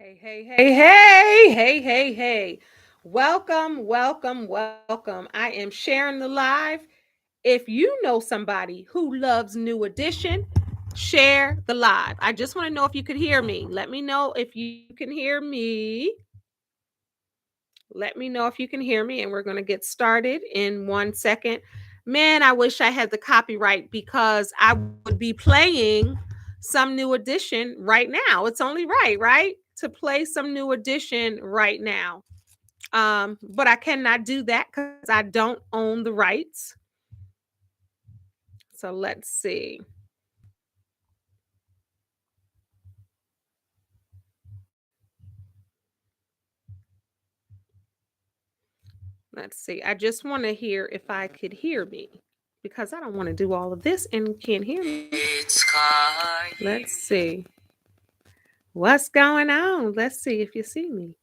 Hey, hey, hey, hey, hey, hey, hey. Welcome, welcome, welcome. I am sharing the live. If you know somebody who loves New Edition, share the live. I just want to know if you could hear me. Let me know if you can hear me. Let me know if you can hear me, and we're going to get started in 1 second. Man, I wish I had the copyright because I would be playing some New Edition right now. It's only right, right? To play some New Edition right now. But I cannot do that because I don't own the rights. So let's see. Let's see. I just want to hear if I could hear me because I don't want to do all of this and can't hear me. Let's see. What's going on? Let's see if you see me.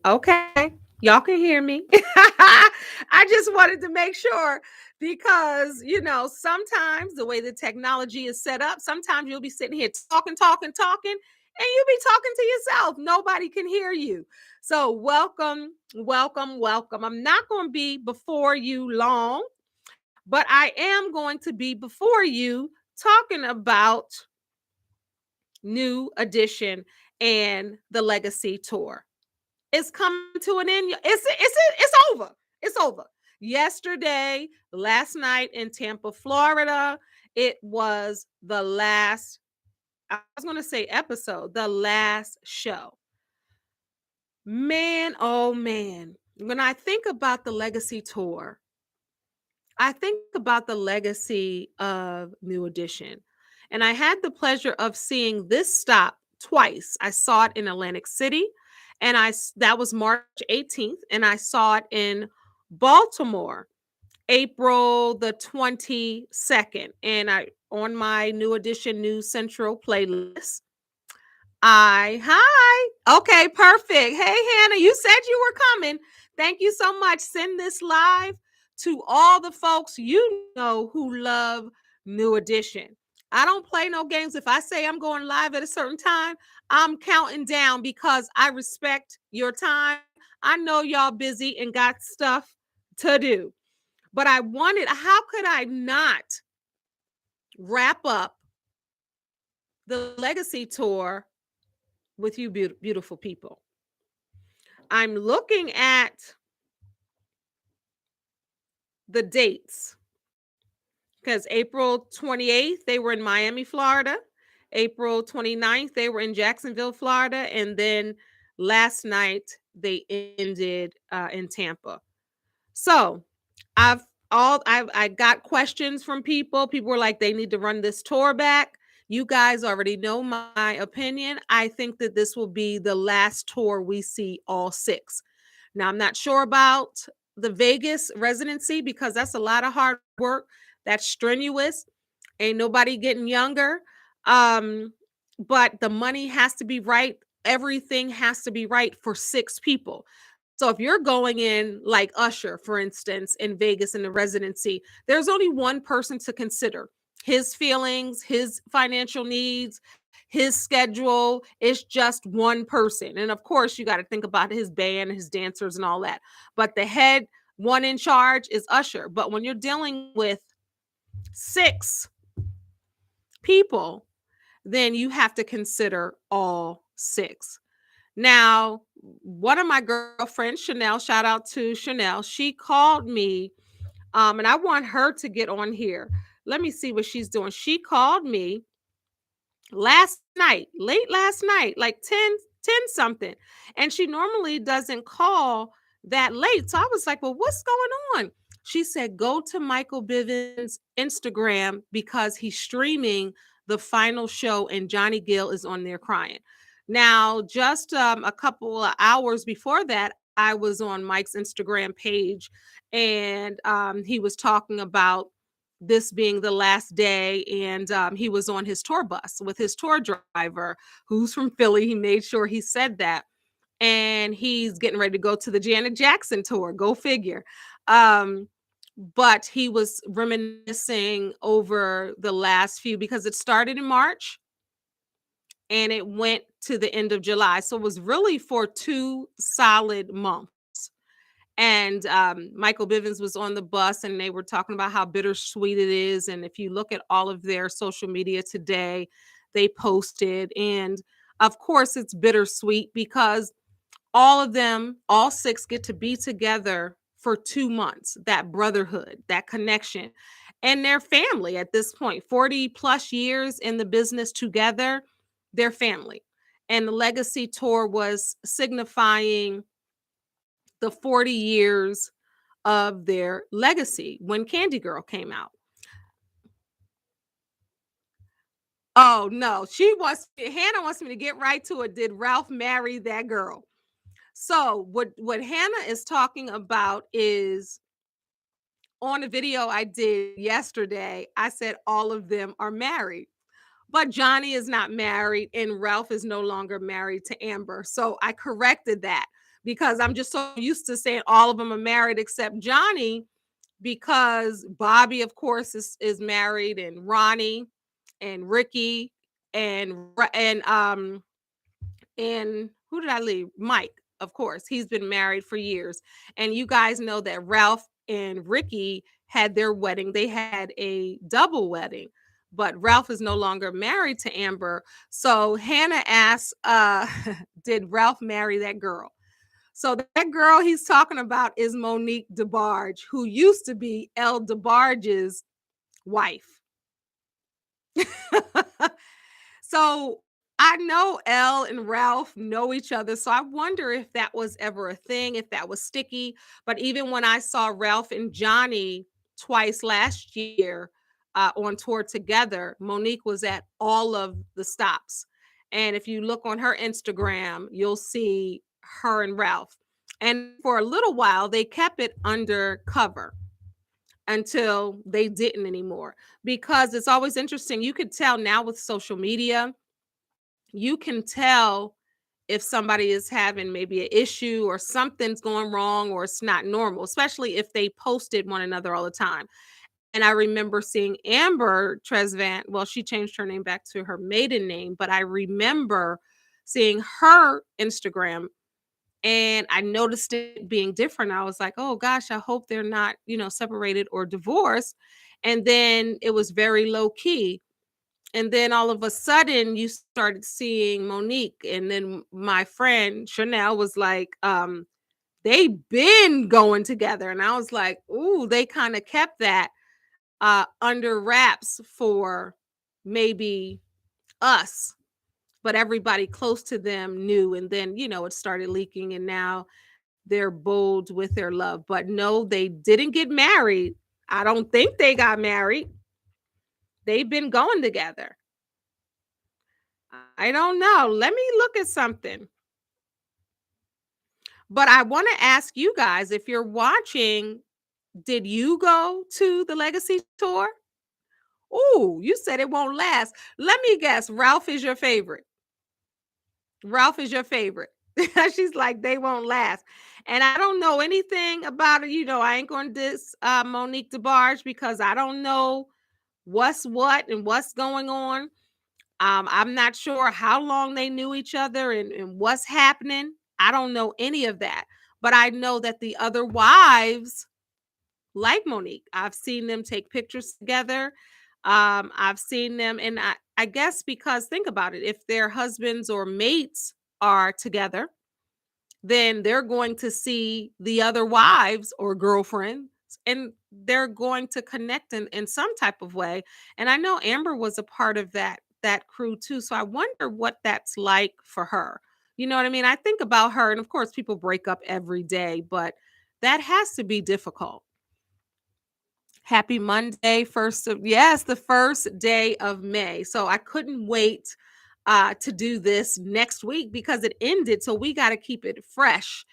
Okay. Y'all can hear me. I just wanted to make sure because, sometimes the way the technology is set up, sometimes you'll be sitting here talking, talking, talking, and you'll be talking to yourself. Nobody can hear you. So, welcome, welcome, welcome. I'm not going to be before you long, but I am going to be before you talking about New Edition and the Legacy Tour. It's coming to an end. It's over. It's over. Yesterday, last night in Tampa, Florida, it was the last, I was going to say episode, the last show. Man, oh man. When I think about the Legacy Tour, I think about the legacy of New Edition. And I had the pleasure of seeing this stop twice. I saw it in Atlantic City, and that was March 18th, and I saw it in Baltimore, April the 22nd. And I on my New Edition News Central playlist. Hi. Okay, perfect. Hey, Hannah, you said you were coming. Thank you so much. Send this live to all the folks you know who love New Edition. I don't play no games. If I say I'm going live at a certain time, I'm counting down because I respect your time. I know y'all busy and got stuff to do. But how could I not wrap up the Legacy Tour with you beautiful people? I'm looking at the dates because April 28th, they were in Miami, Florida. April 29th, they were in Jacksonville, Florida. And then last night, they ended in Tampa. So I got questions from people. People were like, they need to run this tour back. You guys already know my opinion. I think that this will be the last tour we see all six. Now, I'm not sure about the Vegas residency because that's a lot of hard work. That's strenuous. Ain't nobody getting younger. Um, but the money has to be right. Everything has to be right for six people. So if you're going in like Usher, for instance, in Vegas in the residency, there's only one person to consider: his feelings, his financial needs, his schedule. It's just one person. And of course, you got to think about his band, his dancers, and all that. But the head one in charge is Usher. But when you're dealing with six people, then you have to consider all six. Now, one of my girlfriends, Chanel, shout out to Chanel, she called me, and I want her to get on here. Let me see what she's doing. She called me last night, late last night, like 10 something. And she normally doesn't call that late. So I was like, well, what's going on? She said, go to Michael Bivins' Instagram because he's streaming the final show and Johnny Gill is on there crying. Now, just a couple of hours before that, I was on Mike's Instagram page and he was talking about this being the last day, and he was on his tour bus with his tour driver who's from Philly. He made sure he said that, and he's getting ready to go to the Janet Jackson tour. Go figure. But he was reminiscing over the last few because it started in March and it went to the end of July. So it was really for 2 solid months. And Michael Bivins was on the bus, and they were talking about how bittersweet it is. And if you look at all of their social media today, they posted. And of course, it's bittersweet because all of them, all 6 get to be together for 2 months. That brotherhood, that connection, and their family at this point, 40 plus years in the business together, their family. And the legacy tour was signifying the 40 years of their legacy when Candy Girl came out. Oh no, Hannah wants me to get right to it. Did Ralph marry that girl? So what Hannah is talking about is on a video I did yesterday. I said all of them are married, but Johnny is not married and Ralph is no longer married to Amber. So I corrected that because I'm just so used to saying all of them are married except Johnny, because Bobby, of course, is married, and Ronnie and Ricky and who did I leave? Mike, of course. He's been married for years. And you guys know that Ralph and Ricky had their wedding. They had a double wedding, but Ralph is no longer married to Amber. So Hannah asked, did Ralph marry that girl? So that girl he's talking about is Monique DeBarge, who used to be El DeBarge's wife. So I know Elle and Ralph know each other. So I wonder if that was ever a thing, if that was sticky. But even when I saw Ralph and Johnny twice last year on tour together, Monique was at all of the stops. And if you look on her Instagram, you'll see her and Ralph. And for a little while, they kept it undercover until they didn't anymore, because it's always interesting. You could tell now with social media, you can tell if somebody is having maybe an issue or something's going wrong or it's not normal, especially if they posted one another all the time. And I remember seeing Amber Tresvant, well, she changed her name back to her maiden name, but I remember seeing her Instagram and I noticed it being different. I was like, oh gosh, I hope they're not, separated or divorced. And then it was very low key. And then all of a sudden you started seeing Monique. And then my friend Chanel was like, they been going together. And I was like, ooh, they kind of kept that under wraps for maybe us, but everybody close to them knew. And then, it started leaking, and now they're bold with their love. But no, they didn't get married. I don't think they got married. They've been going together. I don't know. Let me look at something. But I want to ask you guys, if you're watching, did you go to the Legacy tour? Oh, you said it won't last. Let me guess. Ralph is your favorite. Ralph is your favorite. She's like, they won't last. And I don't know anything about it. I ain't going to diss Monique DeBarge because I don't know what's what and what's going on. I'm not sure how long they knew each other and what's happening. I don't know any of that. But I know that the other wives like Monique. I've seen them take pictures together. I've seen them, and I guess because think about it, if their husbands or mates are together, then they're going to see the other wives or girlfriends, and they're going to connect in some type of way. And I know Amber was a part of that crew too. So I wonder what that's like for her. You know what I mean? I think about her, and of course people break up every day, but that has to be difficult. Happy Monday, the first day of May. So I couldn't wait to do this next week because it ended. So we got to keep it fresh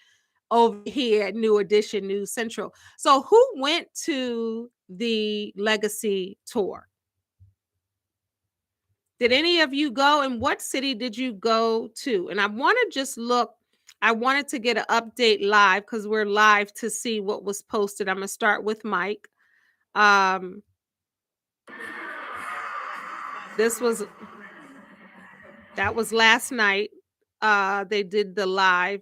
over here at New Edition News Central. So who went to the Legacy tour? Did any of you go, and what city did you go to? And I want to just look. I wanted to get an update live because we're live to see what was posted. I'm going to start with Mike. Um, this was That was last night. They did the live,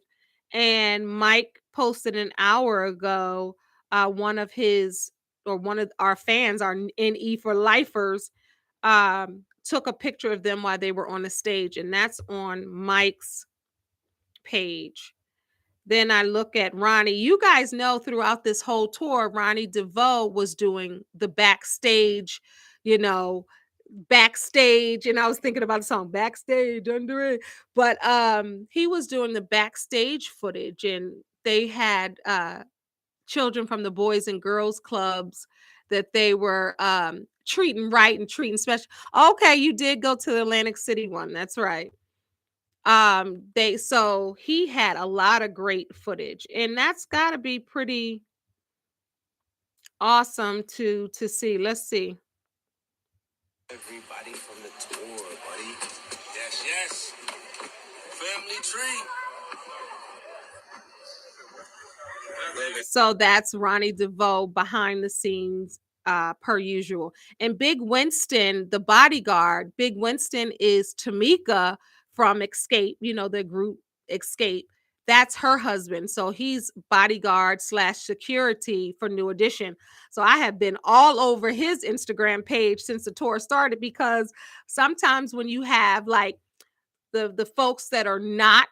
and Mike posted an hour ago. One of his or one of our fans, our NE for lifers, took a picture of them while they were on the stage, and that's on Mike's page. Then I look at Ronnie. You guys know throughout this whole tour, Ronnie DeVoe was doing the backstage, you know, backstage. And I was thinking about the song Backstage Under It. But he was doing the backstage footage, and they had children from the Boys and Girls Clubs that they were treating right and treating special. Okay, you did go to the Atlantic City one. That's right. They so he had a lot of great footage, and that's got to be pretty awesome to see. Let's see. Everybody from the tour, buddy. Yes, yes. Family tree. So that's Ronnie DeVoe behind the scenes, per usual. And Big Winston, the bodyguard, Big Winston is Tamika from Escape, the group Escape. That's her husband. So he's bodyguard slash security for New Edition. So I have been all over his Instagram page since the tour started, because sometimes when you have like the folks that are not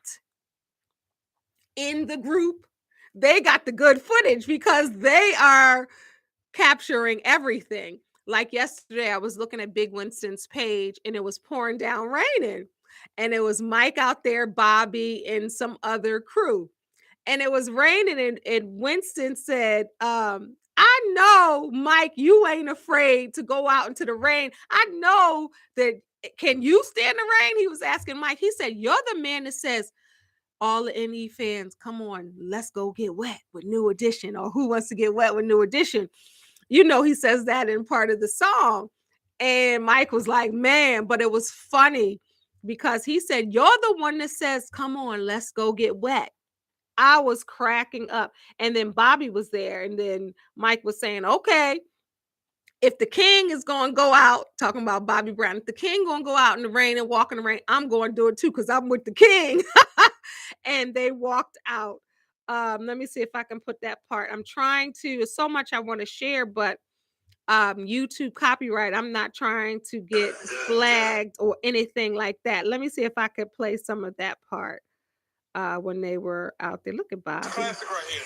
in the group, they got the good footage because they are capturing everything. Like yesterday, I was looking at Big Winston's page and it was pouring down raining. And it was Mike out there, Bobby, and some other crew. And it was raining, and Winston said, I know, Mike, you ain't afraid to go out into the rain. I know that. Can you stand the rain? He was asking Mike. He said, you're the man that says, all the NE fans, come on, let's go get wet with New Edition, or who wants to get wet with New Edition? He says that in part of the song. And Mike was like, man, but it was funny because he said, you're the one that says, come on, let's go get wet. I was cracking up. And then Bobby was there. And then Mike was saying, okay, if the king is going to go out, talking about Bobby Brown, if the king going to go out in the rain and walk in the rain, I'm going to do it too, because I'm with the king. And they walked out. Let me see if I can put that part. I'm trying to, there's so much I want to share, but YouTube copyright, I'm not trying to get flagged or anything like that. Let me see if I could play some of that part when they were out there. Look at Bobby. Classic right here.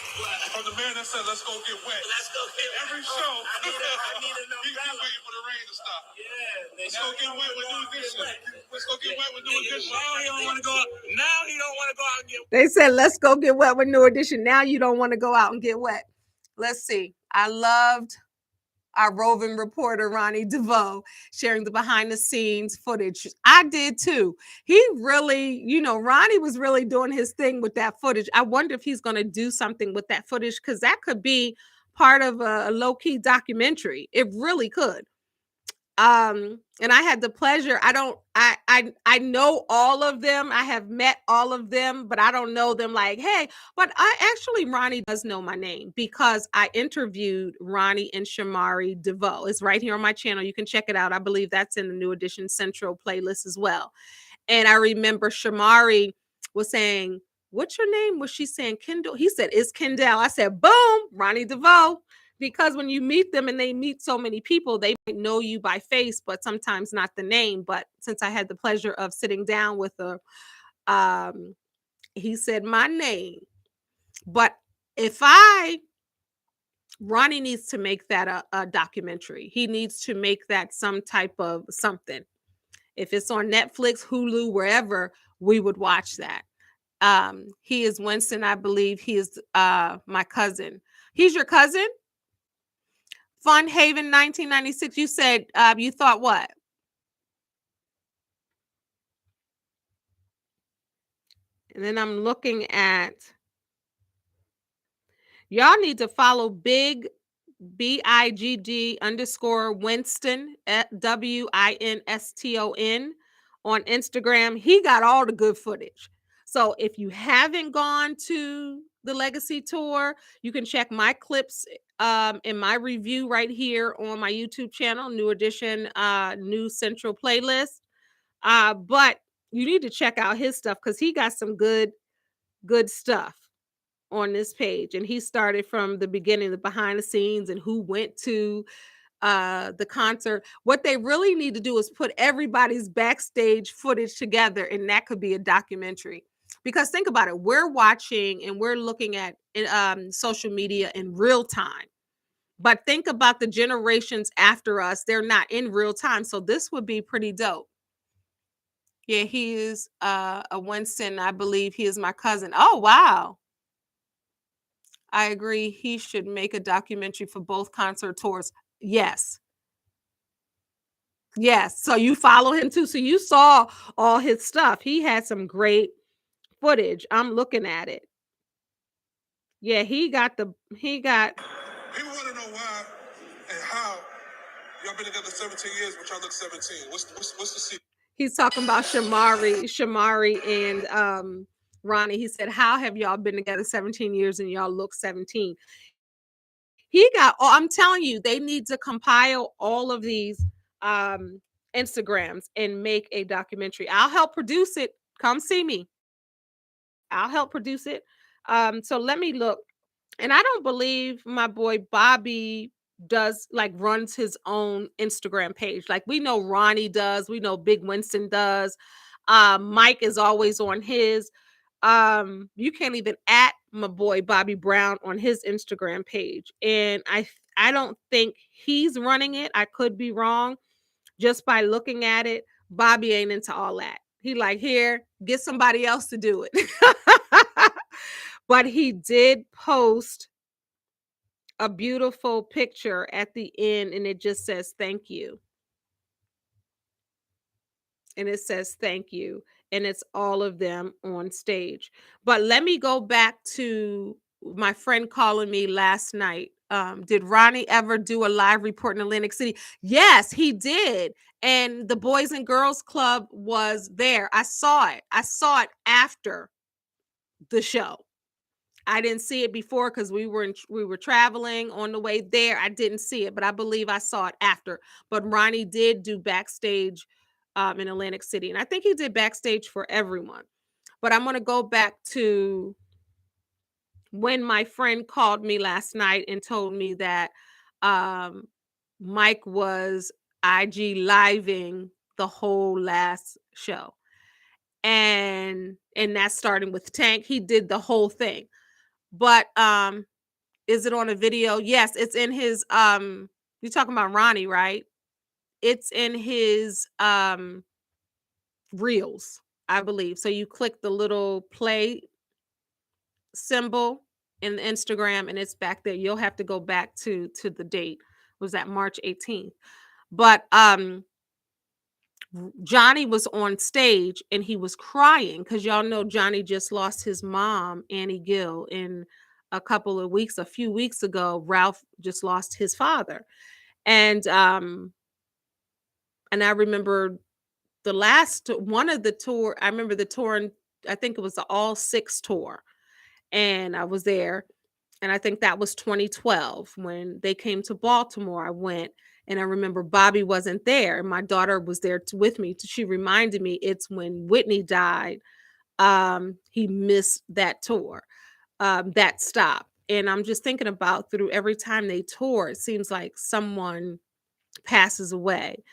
From the man that said, let's go get wet. Let's go get wet. Every show. I need an umbrella. Waiting for the rain to stop. Yeah. Let's go get wet with New Edition. Let's go get wet with New Edition. Now he don't want to go out. Now he don't want to go out and get wet. They said, let's go get wet with New Edition. Now you don't want to go out and get wet. Let's see. I loved our roving reporter, Ronnie DeVoe, sharing the behind the scenes footage. I did too. He really, Ronnie was really doing his thing with that footage. I wonder if he's going to do something with that footage, because that could be part of a low-key documentary. It really could. And I had the pleasure. I know all of them. I have met all of them, but I don't know them like, hey, but Ronnie does know my name because I interviewed Ronnie and Shamari DeVoe. It's right here on my channel. You can check it out. I believe that's in the New Edition Central playlist as well. And I remember Shamari was saying, what's your name? Was she saying Kendall? He said, it's Kendall. I said, boom, Ronnie DeVoe. Because when you meet them and they meet so many people, they might know you by face, but sometimes not the name. But since I had the pleasure of sitting down with her, he said my name. But Ronnie needs to make that a documentary. He needs to make that some type of something. If it's on Netflix, Hulu, wherever, we would watch that. He is Winston, I believe. He is my cousin. He's your cousin? Fun Haven 1996. You said you thought what? And then I'm looking at, y'all need to follow Big BIGG _ Winston WINSTON on Instagram. He got all the good footage. So if you haven't gone to the Legacy Tour, you can check my clips in my review right here on my YouTube channel, New Edition New Central playlist. But You need to check out his stuff because he got some good stuff on this page. And he started from the beginning, the behind the scenes and who went to the concert. What they really need to do is put everybody's backstage footage together, and that could be a documentary. Because think about it, we're watching and we're looking at social media in real time. But think about the generations after us, they're not in real time. So this would be pretty dope. Yeah, he is a Winston. I believe he is my cousin. Oh, wow. I agree. He should make a documentary for both concert tours. Yes. Yes. So you follow him too. So you saw all his stuff. He had some great footage. I'm looking at it. Yeah, he got People want to know why and how y'all been together 17 years, but y'all look 17. What's the secret? he's talking about Shamari and Ronnie. He said, "How have y'all been together 17 years and y'all look 17?" He got I'm telling you, they need to compile all of these Instagrams and make a documentary. I'll help produce it. Come see me. I'll help produce it. So let me look. And I don't believe my boy Bobby does like runs his own Instagram page. Like we know Ronnie does, we know Big Winston does. Mike is always on his. You can't even at my boy Bobby Brown on his Instagram page. And I don't think he's running it. I could be wrong. Just by looking at it, Bobby ain't into all that. He like, here, get somebody else to do it. But he did post a beautiful picture at the end and it just says thank you. And it says thank you. And it's all of them on stage. But let me go back to my friend calling me last night. Did Ronnie ever do a live report in Atlantic City? Yes, he did. And the Boys and Girls Club was there. I saw it. I saw it after the show. I didn't see it before because we were traveling on the way there. I didn't see it, but I believe I saw it after. But Ronnie did do backstage in Atlantic City, and I think he did backstage for everyone. But I'm gonna go back to when my friend called me last night and told me that um, Mike was IG living the whole last show, and that's starting with Tank. He did the whole thing. But is it on a video? Yes, it's in his you're talking about Ronnie, right? It's in his reels, I believe. So you click the little play symbol in Instagram and it's back there. You'll have to go back to the date. Was that March 18th? But Johnny was on stage and he was crying because y'all know Johnny just lost his mom, Annie Gill, in a few weeks ago. Ralph just lost his father. And I remember the last one of the tour, I remember the tour, I think it was the All Six tour. And I was there. And I think that was 2012 when they came to Baltimore. I went and I remember Bobby wasn't there. And my daughter was there with me. She reminded me it's when Whitney died. He missed that tour, that stop. And I'm just thinking about through every time they tour, it seems like someone passes away.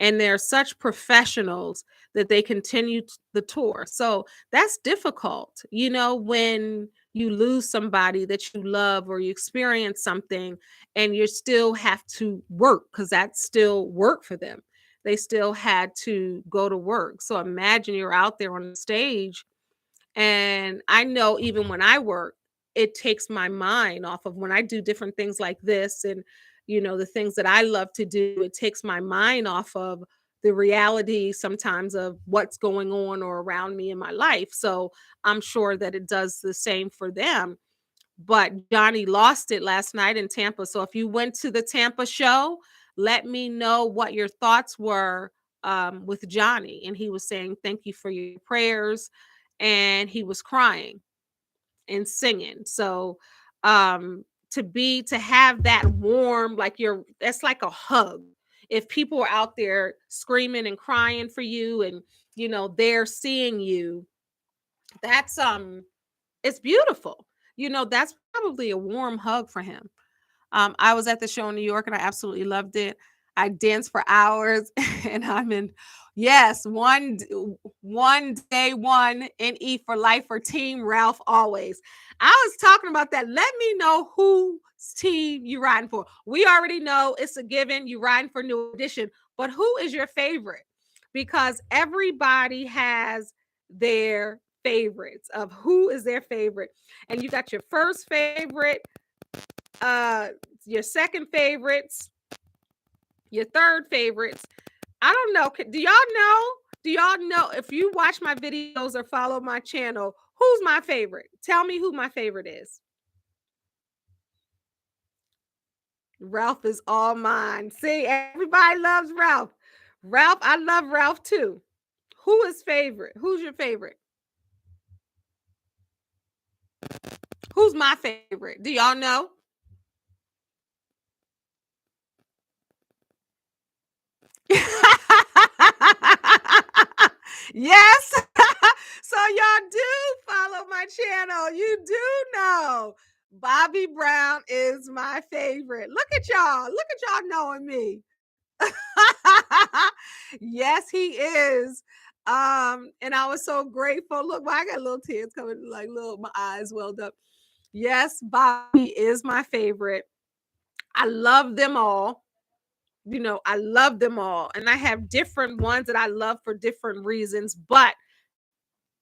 And they're such professionals that they continue the tour. So that's difficult, when you lose somebody that you love or you experience something and you still have to work because that's still work for them. They still had to go to work. So imagine you're out there on the stage. And I know even when I work, it takes my mind off of when I do different things like this and, the things that I love to do, it takes my mind off of the reality sometimes of what's going on or around me in my life. So I'm sure that it does the same for them. But Johnny lost it last night in Tampa. So if you went to the Tampa show, let me know what your thoughts were with Johnny. And he was saying, thank you for your prayers. And he was crying and singing. So to have that warm, like that's like a hug. If people are out there screaming and crying for you and they're seeing you. That's it's beautiful. That's probably a warm hug for him. I was at the show in New York and I absolutely loved it. I danced for hours and I'm in, yes, one day one in E for life for Team Ralph always. I was talking about that. Let me know whose team you riding for. We already know it's a given. You riding for New Edition, but who is your favorite? Because everybody has their favorites of who is their favorite. And you got your first favorite, your second favorites, your third favorites. I don't know. Do y'all know? Do y'all know if you watch my videos or follow my channel, who's my favorite? Tell me who my favorite is. Ralph is all mine. See, everybody loves Ralph. Ralph, I love Ralph too. Who is favorite? Who's your favorite? Who's my favorite? Do y'all know? Yes. So y'all do follow my channel. You do know Bobby Brown is my favorite. Look at y'all. Look at y'all knowing me. Yes, he is. And I was so grateful. Look, I got little tears coming, like my eyes welled up. Yes, Bobby is my favorite. I love them all. I love them all. And I have different ones that I love for different reasons, but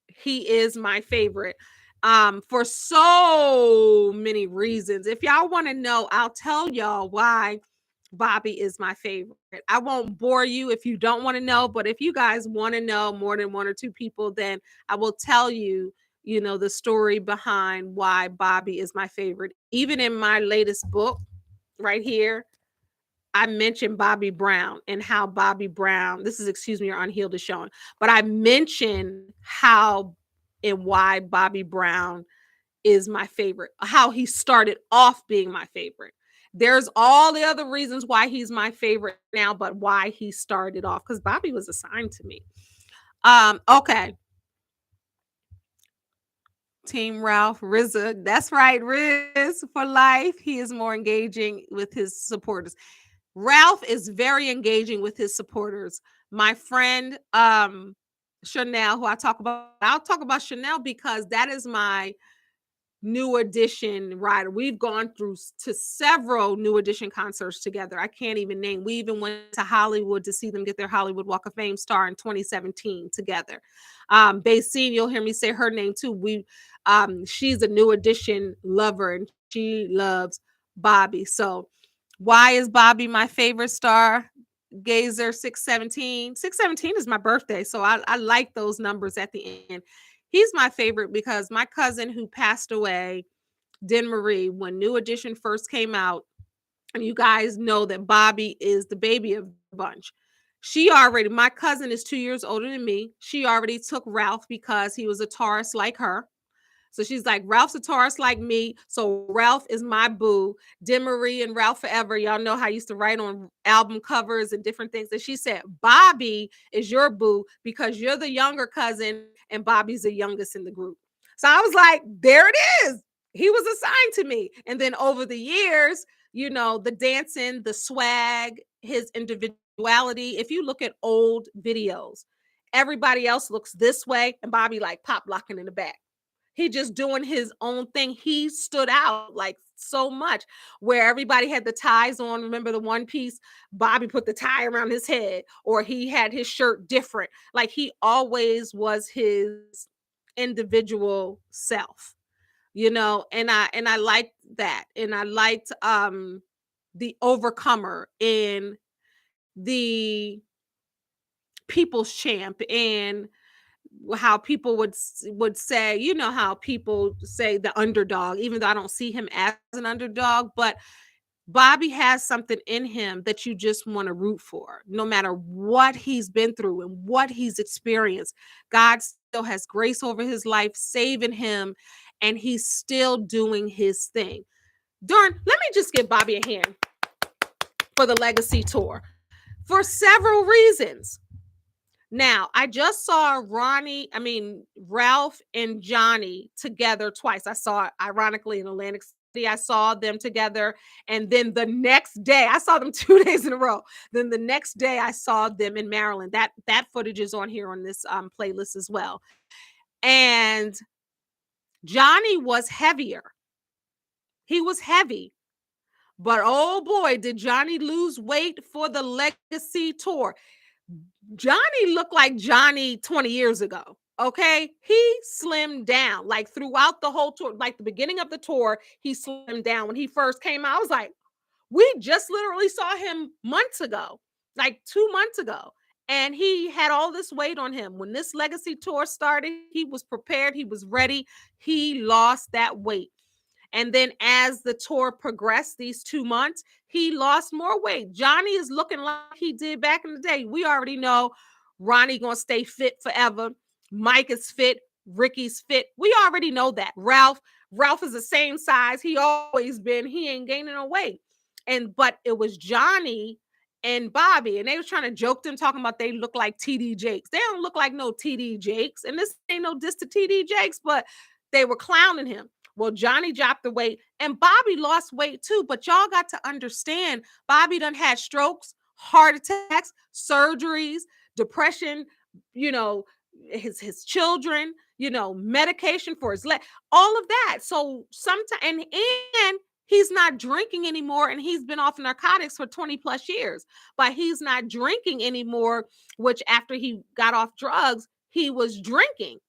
he is my favorite for so many reasons. If y'all want to know, I'll tell y'all why Bobby is my favorite. I won't bore you if you don't want to know, but if you guys want to know more than one or two people, then I will tell you, the story behind why Bobby is my favorite. Even in my latest book right here, I mentioned Bobby Brown and how Bobby Brown, this is Excuse Me, Your Unhealed is showing, but I mentioned how and why Bobby Brown is my favorite, how he started off being my favorite. There's all the other reasons why he's my favorite now, but why he started off, because Bobby was assigned to me. Okay. Team Ralph, RZA. That's right, Riz for life. He is more engaging with his supporters. Ralph is very engaging with his supporters. My friend Chanel, who I'll talk about Chanel because that is my New Edition rider. We've gone through to several New Edition concerts together. I can't even name. We even went to Hollywood to see them get their Hollywood Walk of Fame star in 2017 together. Basine, you'll hear me say her name too. She's a New Edition lover and she loves Bobby. So why is Bobby my favorite star? Gazer 617. 617 is my birthday. So I like those numbers at the end. He's my favorite because my cousin who passed away, Den Marie, when New Edition first came out, and you guys know that Bobby is the baby of the bunch. My cousin is 2 years older than me. She already took Ralph because he was a Taurus like her. So she's like, Ralph's a Taurus like me. So Ralph is my boo. Marie and Ralph Forever. Y'all know how I used to write on album covers and different things. And she said, Bobby is your boo because you're the younger cousin and Bobby's the youngest in the group. So I was like, there it is. He was assigned to me. And then over the years, the dancing, the swag, his individuality. If you look at old videos, everybody else looks this way and Bobby like pop locking in the back. He just doing his own thing. He stood out like so much where everybody had the ties on. Remember the one piece? Bobby put the tie around his head or he had his shirt different. Like he always was his individual self, and I liked that. And I liked the overcomer and the people's champ and how people would say, how people say the underdog, even though I don't see him as an underdog, but Bobby has something in him that you just want to root for, no matter what he's been through and what he's experienced. God still has grace over his life, saving him, and he's still doing his thing. Let me just give Bobby a hand for the Legacy Tour for several reasons. Now, I just saw Ralph and Johnny together twice. I saw, ironically, in Atlantic City, I saw them together. And then the next day, I saw them 2 days in a row. Then the next day, I saw them in Maryland. That footage is on here on this playlist as well. And Johnny was heavier. He was heavy. But oh boy, did Johnny lose weight for the Legacy Tour. Johnny looked like Johnny 20 years ago. Okay. He slimmed down like throughout the whole tour, like the beginning of the tour, he slimmed down. When he first came out, I was like, we just literally saw him months ago, like 2 months ago. And he had all this weight on him. When this Legacy Tour started, he was prepared, he was ready. He lost that weight. And then as the tour progressed these 2 months, he lost more weight. Johnny is looking like he did back in the day. We already know Ronnie gonna stay fit forever. Mike is fit. Ricky's fit. We already know that. Ralph is the same size he always been. He ain't gaining no weight. But it was Johnny and Bobby, and they was trying to joke them, talking about they look like TD Jakes. They don't look like no TD Jakes, and this ain't no diss to TD Jakes, but they were clowning him. Well, Johnny dropped the weight and Bobby lost weight too. But y'all got to understand, Bobby done had strokes, heart attacks, surgeries, depression, you know, his children, medication for his leg, all of that. So sometimes, and he's not drinking anymore, and he's been off narcotics for 20 plus years, but he's not drinking anymore, which after he got off drugs, he was drinking.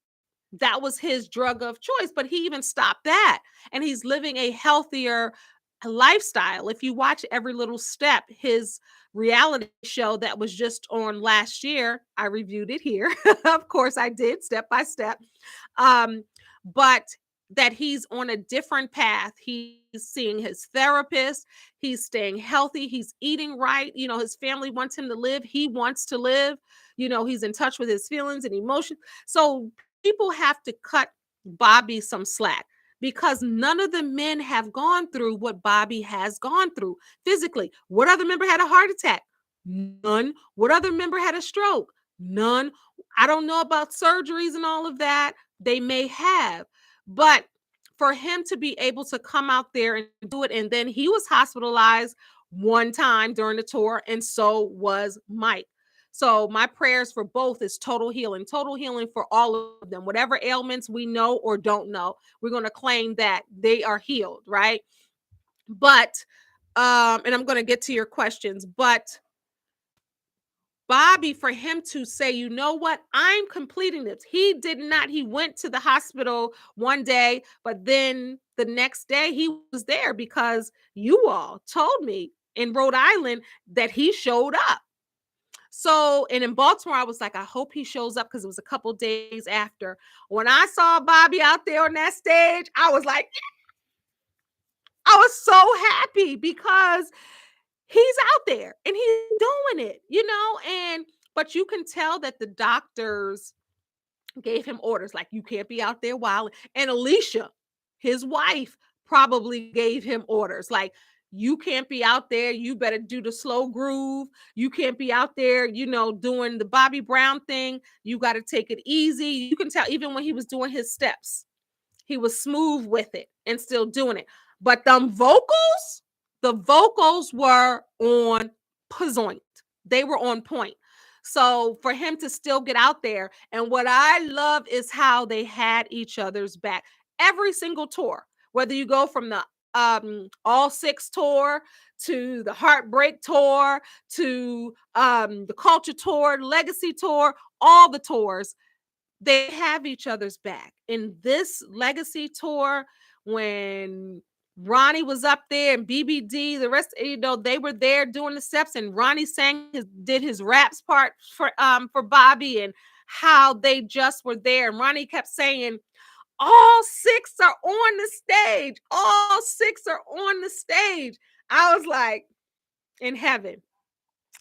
That was his drug of choice, but he even stopped that, and he's living a healthier lifestyle. If you watch Every Little Step, his reality show that was just on last year, I reviewed it here. Of course I did, step by step. But that he's on a different path. He's seeing his therapist, he's staying healthy, he's eating right. His family wants him to live, he wants to live. He's in touch with his feelings and emotions. So people have to cut Bobby some slack, because none of the men have gone through what Bobby has gone through physically. What other member had a heart attack? None. What other member had a stroke? None. I don't know about surgeries and all of that. They may have, but for him to be able to come out there and do it, and then he was hospitalized one time during the tour, and so was Mike. So my prayers for both is total healing for all of them. Whatever ailments we know or don't know, we're going to claim that they are healed, right? But, and I'm going to get to your questions, but Bobby, for him to say, you know what, I'm completing this. He did not. He went to the hospital one day, but then the next day he was there because you all told me in Rhode Island that he showed up. So, and in Baltimore, I was like, I hope he shows up, because it was a couple days after. When I saw Bobby out there on that stage, I was like, I was so happy, because he's out there and he's doing it, but you can tell that the doctors gave him orders like, you can't be out there wild. And Alicia, his wife, probably gave him orders like, you can't be out there. You better do the slow groove. You can't be out there, doing the Bobby Brown thing. You got to take it easy. You can tell even when he was doing his steps, he was smooth with it and still doing it. But the vocals were on point. They were on point. So for him to still get out there, and what I love is how they had each other's back every single tour, whether you go from the All Six tour to the Heartbreak tour to the Culture tour, Legacy tour, all the tours, they have each other's back. In this Legacy tour, when Ronnie was up there and BBD, the rest, they were there doing the steps, and Ronnie did his raps part for Bobby, and how they just were there. And Ronnie kept saying, all six are on the stage. All six are on the stage. I was like, in heaven.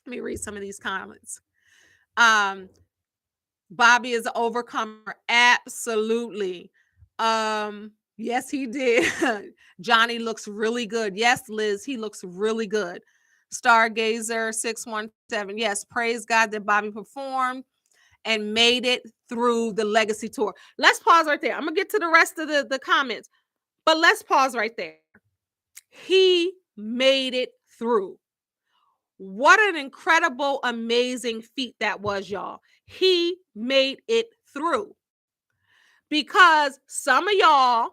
Let me read some of these comments. Bobby is an overcomer. Absolutely. Yes, he did. Johnny looks really good. Yes, Liz, he looks really good. Stargazer 617. Yes, praise God that Bobby performed. and made it through the Legacy Tour. Let's pause right there. I'm going to get to the rest of the comments, but let's pause right there. He made it through. What an incredible, amazing feat that was, y'all. He made it through. Because some of y'all,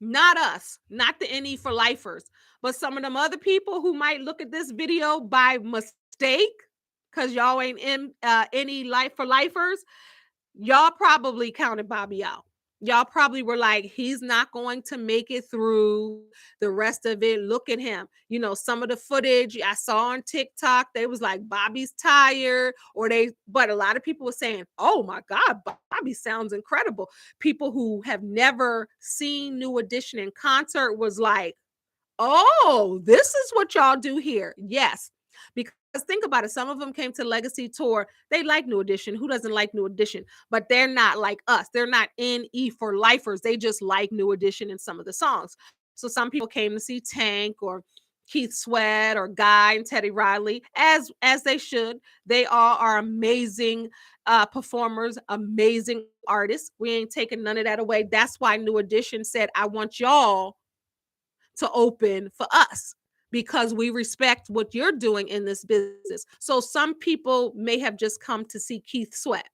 not us, not the NE for lifers, but some of them other people who might look at this video by mistake, because y'all ain't in any life for lifers, y'all probably counted Bobby out. Y'all probably were like, he's not going to make it through the rest of it. Look at him. You know, some of the footage I saw on TikTok, they was like, Bobby's tired, but a lot of people were saying, oh my God, Bobby sounds incredible. People who have never seen New Edition in concert was like, oh, this is what y'all do here. Yes. Because think about it. Some of them came to Legacy Tour. They like New Edition. Who doesn't like New Edition? But they're not like us. They're not NE for lifers. They just like New Edition in some of the songs. So some people came to see Tank or Keith Sweat or Guy and Teddy Riley, as they should. They all are amazing performers, amazing artists. We ain't taking none of that away. That's why New Edition said, I want y'all to open for us, because we respect what you're doing in this business. So some people may have just come to see Keith Sweat,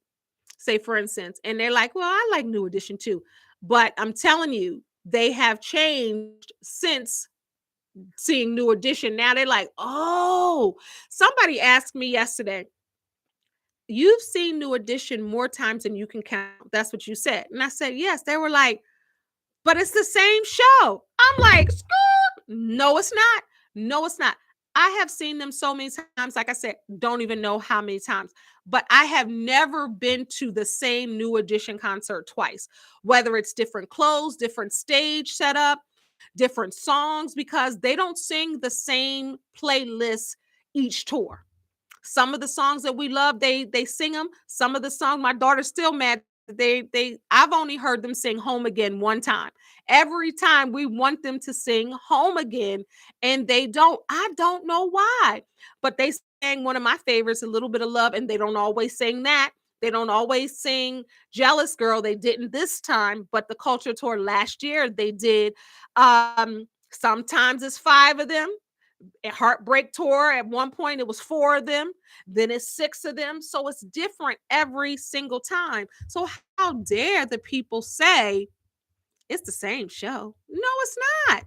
say for instance, and they're like, well, I like New Edition too. But I'm telling you, they have changed since seeing New Edition. Now they're like, oh, somebody asked me yesterday, you've seen New Edition more times than you can count. That's what you said. And I said, yes. They were like, but it's the same show. I'm like, no, it's not. No, it's not. I have seen them so many times. Like I said, don't even know how many times, but I have never been to the same New Edition concert twice, whether it's different clothes, different stage setup, different songs, because they don't sing the same playlist each tour. Some of the songs that we love, they sing them. Some of the songs, my daughter's still mad. I've only heard them sing Home Again one time. Every time we want them to sing Home Again, and they don't. I don't know why, but they sang one of my favorites, A Little Bit of Love, and they don't always sing that. They don't always sing Jealous Girl. They didn't this time, but the Culture Tour last year they did. Sometimes it's 5 of them. Heartbreak Tour, at one point it was 4 of them, then it's 6 of them. So it's different every single time. So how dare the people say it's the same show? No, it's not.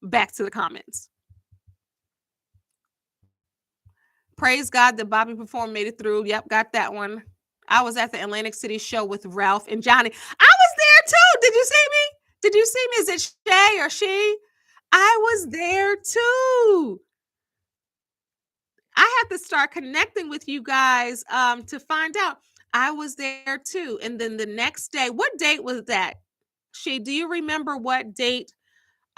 Back to the comments. Praise God that Bobby performed, made it through. Yep, got that one. I was at the Atlantic City show with Ralph and Johnny. I was there too. Did you see me? Did you see me? Is it Shay or she? I was there too. I had to start connecting with you guys to find out. I was there too. And then the next day, what date was that? Do you remember what date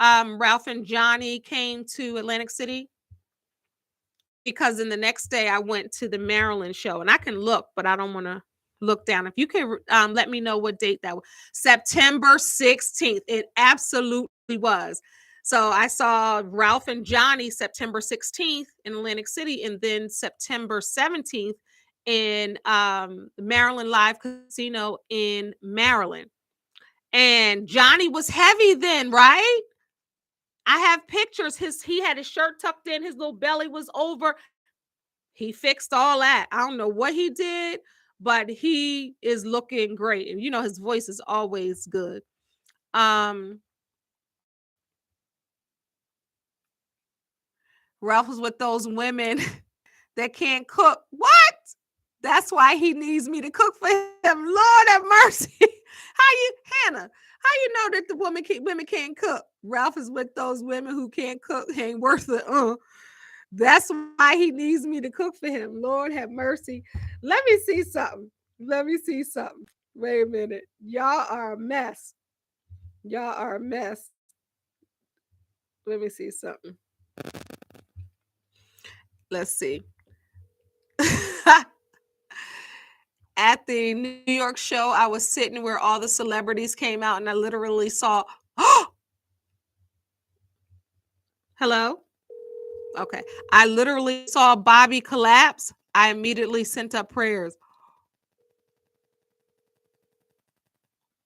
Ralph and Johnny came to Atlantic City? Because then the next day I went to the Maryland show, and I can look, but I don't want to look down. If you can let me know what date that was. September 16th. It absolutely was. So I saw Ralph and Johnny September 16th in Atlantic City, and then September 17th in Maryland Live Casino in Maryland. And Johnny was heavy then, right? I have pictures. He had his shirt tucked in, his little belly was over. He fixed all that. I don't know what he did, but he is looking great. And you know, his voice is always good. Ralph was with those women that can't cook. What? That's why he needs me to cook for him. Lord have mercy. Hannah, how you know that the women can't cook? Ralph is with those women who can't cook. Ain't worth it. That's why he needs me to cook for him. Lord have mercy. Let me see something. Wait a minute. Y'all are a mess. Let me see something. Let's see. At the New York show, I was sitting where all the celebrities came out, and I literally saw, hello? Okay. I literally saw Bobby collapse. I immediately sent up prayers.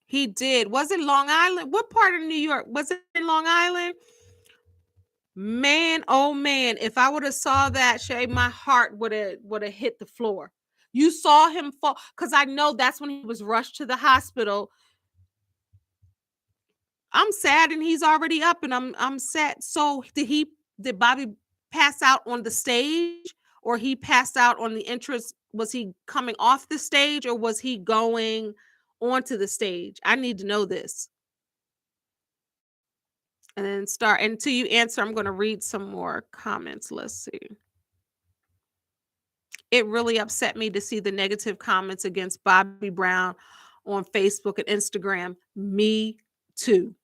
He did. Was it Long Island? What part of New York? Was it in Long Island? Man, oh man, if I would have saw that, Shay, my heart would have hit the floor. You saw him fall because I know that's when he was rushed to the hospital. I'm sad and he's already up and I'm sad. So did Bobby pass out on the stage or he passed out on the entrance? Was he coming off the stage or was he going onto the stage? I need to know this. And then start until you answer, I'm going to read some more comments. Let's see. It really upset me to see the negative comments against Bobby Brown on Facebook and Instagram. Me too.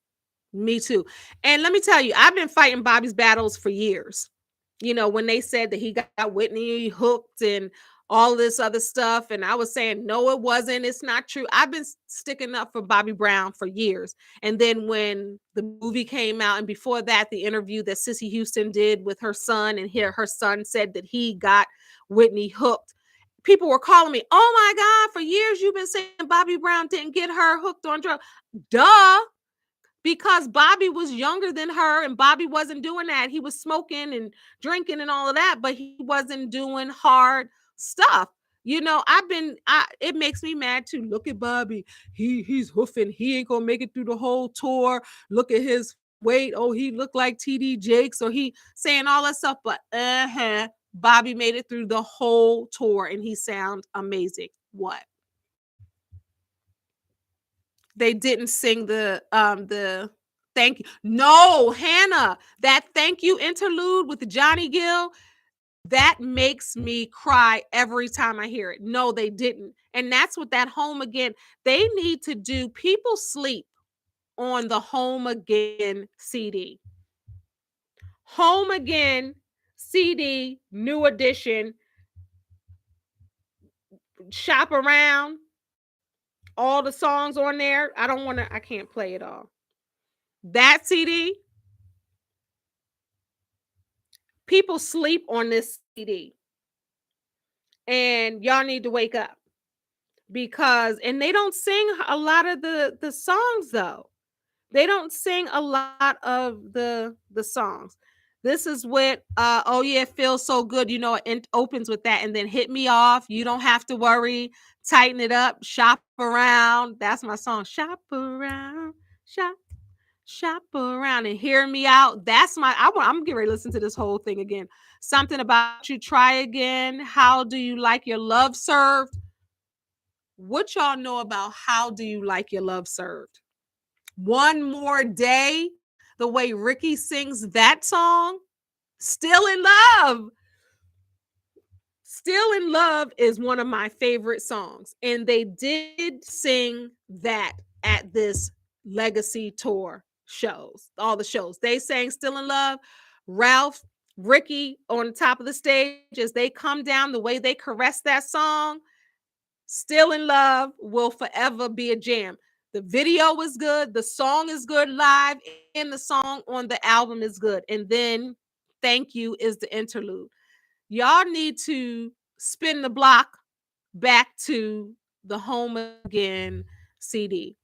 Me too. And let me tell you, I've been fighting Bobby's battles for years. When they said that he got Whitney hooked and all this other stuff. And I was saying, no, it wasn't. It's not true. I've been sticking up for Bobby Brown for years. And then when the movie came out, and before that, the interview that Sissy Houston did with her son, and her son said that he got Whitney hooked. People were calling me, oh my God, for years you've been saying Bobby Brown didn't get her hooked on drugs. Duh. Because Bobby was younger than her and Bobby wasn't doing that. He was smoking and drinking and all of that, but he wasn't doing hard stuff. It makes me mad too. Look at Bobby. He's hoofing. He ain't gonna make it through the whole tour. Look at his weight. Oh, he looked like TD Jakes. Or he saying all that stuff, but Bobby made it through the whole tour and he sound amazing. What? They didn't sing the thank you. No, Hannah, that thank you interlude with Johnny Gill, that makes me cry every time I hear it. No, they didn't. And that's what that Home Again, they need to do. People sleep on the Home Again CD. Home Again CD, new edition, shop around, all the songs on there. I can't play it all. That CD, people sleep on this CD. And y'all need to wake up and they don't sing a lot of the songs though. They don't sing a lot of the songs. This is what oh yeah, it feels so good. It opens with that and then hit me off. You don't have to worry. Tighten it up. Shop around. That's my song. Shop around. Shop around and hear me out. That's I'm getting ready to listen to this whole thing again. Something about you, try again. How do you like your love served? What y'all know about how do you like your love served? One More Day, the way Ricky sings that song. Still in Love. Still in Love is one of my favorite songs. And they did sing that at this Legacy Tour shows, all the shows. They sang Still in Love. Ralph, Ricky on the top of the stage as they come down, the way they caress that song. Still in Love will forever be a jam. The video is good. The song is good live. And the song on the album is good. And then Thank You is the interlude. Y'all need to spin the block back to the Home Again CD.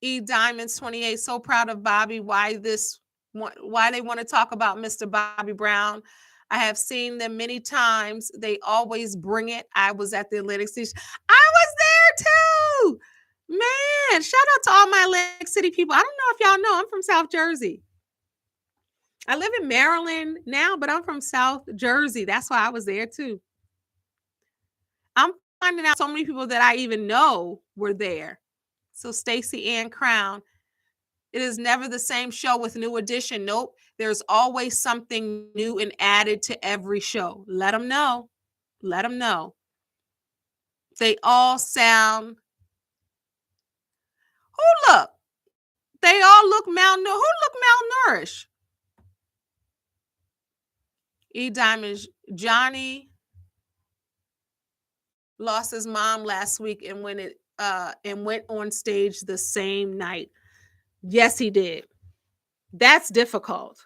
E Diamonds 28, so proud of Bobby. Why they want to talk about Mr. Bobby Brown. I have seen them many times. They always bring it. I was at the Atlantic City. I was there too. Man, shout out to all my Atlantic City people. I don't know if y'all know, I'm from South Jersey. I live in Maryland now, but I'm from South Jersey. That's why I was there too. I'm finding out so many people that I even know were there. So Stacey Ann Crown, it is never the same show with New Edition. Nope. There's always something new and added to every show. Let them know. Let them know. They all sound. Who look? They all look malnourished. Who look malnourished? E Diamond, Johnny lost his mom last week and went on stage the same night. Yes, he did. That's difficult.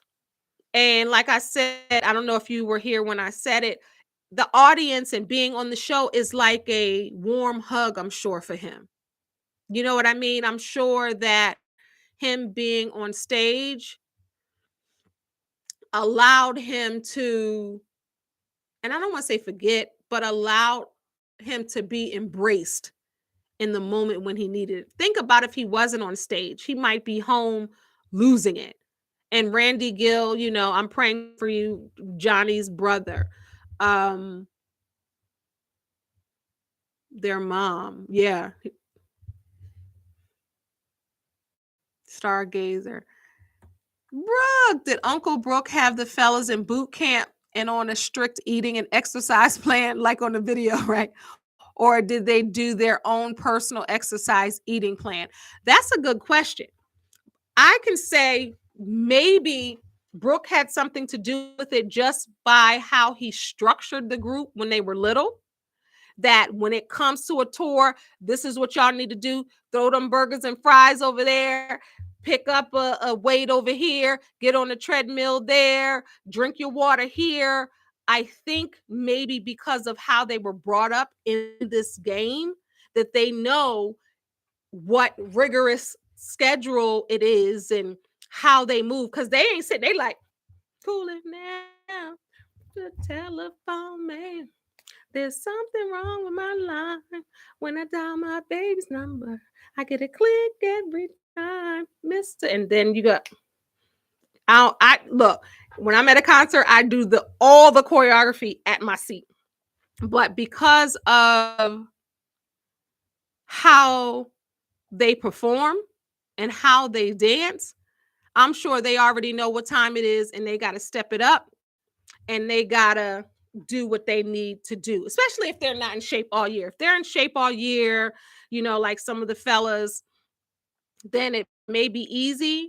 And like I said, I don't know if you were here when I said it. the audience and being on the show is like a warm hug, I'm sure, for him. You know what I mean? I'm sure that him being on stage allowed him to, and I don't want to say forget, but allowed him to be embraced in the moment when he needed it. Think about if he wasn't on stage, he might be home losing it. And Randy Gill, I'm praying for you, Johnny's brother. Um, their mom. Yeah. Stargazer. Brooke, did Uncle Brooke have the fellas in boot camp and on a strict eating and exercise plan like on the video, right? Or did they do their own personal exercise eating plan? That's a good question. I can say maybe Brooke had something to do with it just by how he structured the group when they were little. That when it comes to a tour, this is what y'all need to do. Throw them burgers and fries over there, pick up a weight over here, get on the treadmill there, drink your water here. I think maybe because of how they were brought up in this game, that they know what rigorous schedule it is and how they move. Because they ain't sitting, they like, cool it now, the telephone man. There's something wrong with my line. When I dial my baby's number, I get a click every time, Mister. And then you got, I look, when I'm at a concert, I do all the choreography at my seat. But because of how they perform and how they dance, I'm sure they already know what time it is and they got to step it up and they got to do what they need to do, especially if they're not in shape all year. If they're in shape all year, like some of the fellas, then it may be easier,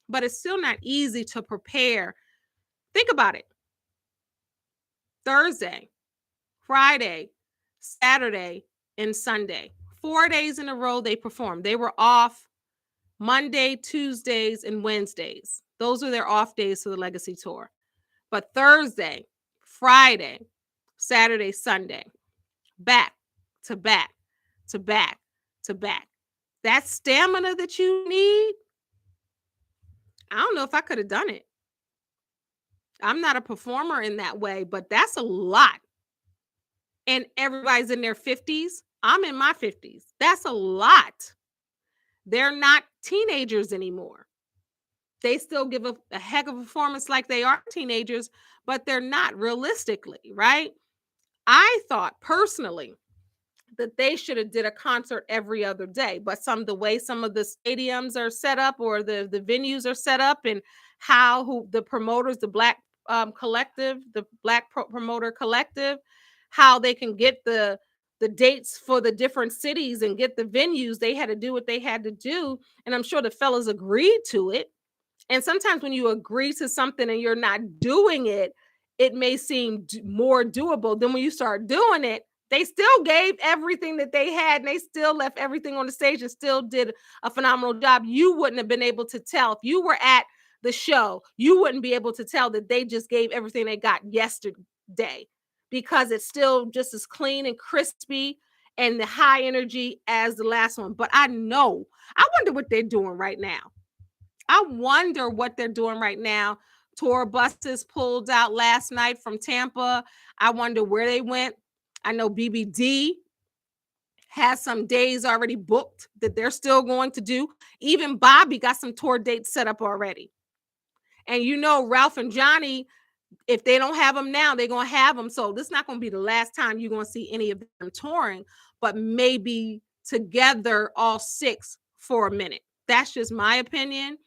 but it's still not easy to prepare. Think about it. Thursday, Friday, Saturday, and Sunday. 4 days in a row they performed. They were off Monday, Tuesdays, and Wednesdays. Those are their off days for the Legacy Tour. But Thursday, Friday, Saturday, Sunday, back to back to back to back. That stamina that you need, I don't know if I could have done it. I'm not a performer in that way, but that's a lot. And everybody's in their 50s. I'm in my 50s. That's a lot. They're not teenagers anymore. They still give a heck of a performance like they are teenagers, but they're not realistically, right? I thought personally that they should have did a concert every other day, but the way some of the stadiums are set up or the venues are set up and how the promoters, the Black collective, the Black promoter collective, how they can get the dates for the different cities and get the venues, they had to do what they had to do. And I'm sure the fellas agreed to it. And sometimes when you agree to something and you're not doing it, it may seem more doable than when you start doing it. They still gave everything that they had and they still left everything on the stage and still did a phenomenal job. You wouldn't have been able to tell if you were at the show, you wouldn't be able to tell that they just gave everything they got yesterday because it's still just as clean and crispy and the high energy as the last one. But I wonder what they're doing right now. I wonder what they're doing right now. Tour buses pulled out last night from Tampa. I wonder where they went. I know BBD has some days already booked that they're still going to do. Even Bobby got some tour dates set up already. And Ralph and Johnny, if they don't have them now, they're going to have them. So this is not going to be the last time you're going to see any of them touring, but maybe together all 6 for a minute. That's just my opinion.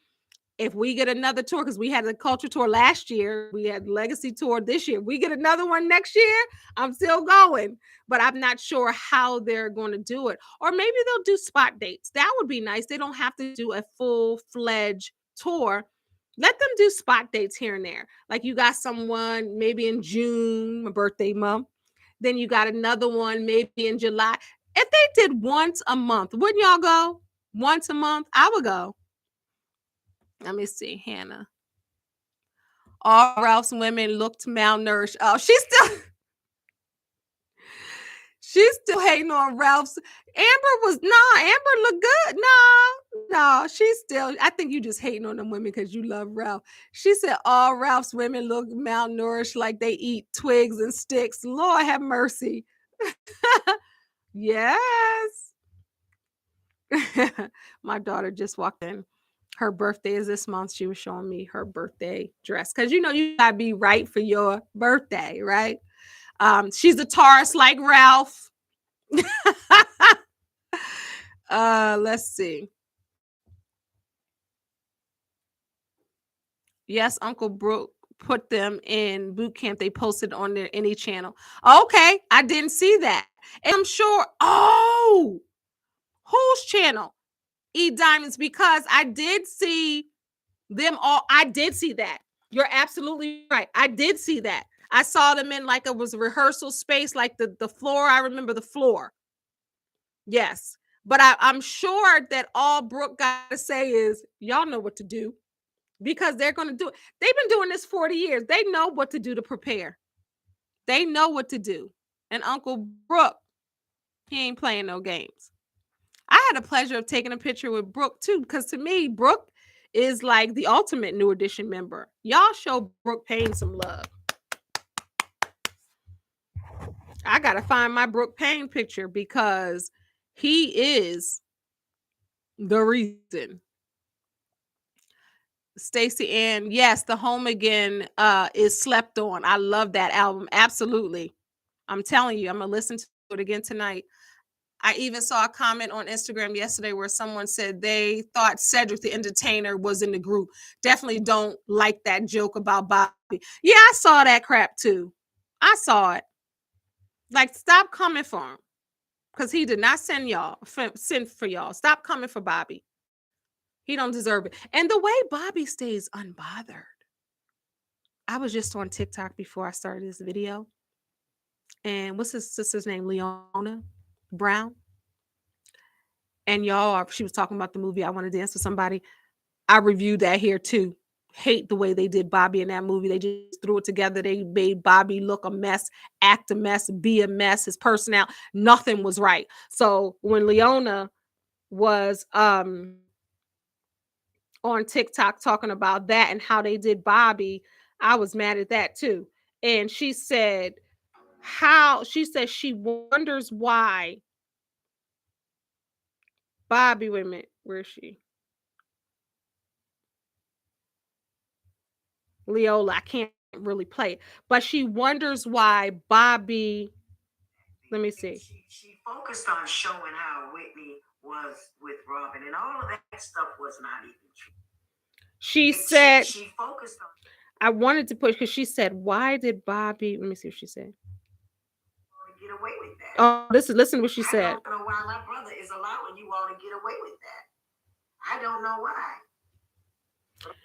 If we get another tour, because we had the culture tour last year, we had legacy tour this year. We get another one next year, I'm still going, but I'm not sure how they're going to do it. Or maybe they'll do spot dates. That would be nice. They don't have to do a full-fledged tour. Let them do spot dates here and there. Like you got someone maybe in June, my birthday month. Then you got another one maybe in July. If they did once a month, wouldn't y'all go? Once a month, I would go. Let me see, Hannah. All Ralph's women looked malnourished. Oh, she's still She's still hating on Ralph's. Amber look good. No, she's still, I think you just hating on them women because you love Ralph. She said all Ralph's women look malnourished, like they eat twigs and sticks. Lord have mercy. Yes. My daughter just walked in. Her birthday is this month. She was showing me her birthday dress. Because you gotta be right for your birthday, right? She's a Taurus like Ralph. Let's see. Yes, Uncle Brooke put them in boot camp. They posted on their any channel. Okay, I didn't see that. And I'm sure. Oh, whose channel? E Diamonds, because I did see them all. I did see that. You're absolutely right. I did see that. I saw them in like it was a rehearsal space, like the floor. I remember the floor. Yes. But I'm sure that all Brooke got to say is, y'all know what to do, because they're going to do it. They've been doing this 40 years. They know what to do to prepare. They know what to do. And Uncle Brooke, he ain't playing no games. I had the pleasure of taking a picture with Brooke too, because to me, Brooke is like the ultimate New Edition member. Y'all show Brooke Payne some love. I got to find my Brooke Payne picture because he is the reason. Stacey Ann, yes, the Home Again is slept on. I love that album. Absolutely. I'm telling you, I'm going to listen to it again tonight. I even saw a comment on Instagram yesterday where someone said they thought Cedric the Entertainer was in the group. Definitely don't like that joke about Bobby. Yeah, I saw that crap too. I saw it. Like, stop coming for him, because he did not send for y'all. Stop coming for Bobby. He don't deserve it. And the way Bobby stays unbothered. I was just on TikTok before I started this video. And what's his sister's name? Leona Brown. And y'all, she was talking about the movie I Want to Dance with Somebody. I reviewed that here too. Hate the way they did Bobby in that movie. They just threw it together. They made Bobby look a mess, act a mess, be a mess. His personality, nothing was right. So when Leona was on TikTok talking about that and how they did Bobby, I was mad at that too. And she said she wonders why Bobby, wait a minute, where is she? Leola, I can't really play it, but she wonders why Bobby. Let me see. She focused on showing how Whitney was with Robin, and all of that stuff was not even true. She said she focused on. I wanted to push because she said, "Why did Bobby?" Let me see what she said. Get away with that. Oh, listen to what she said. I don't know why my brother is allowing you all to get away with that. I don't know why.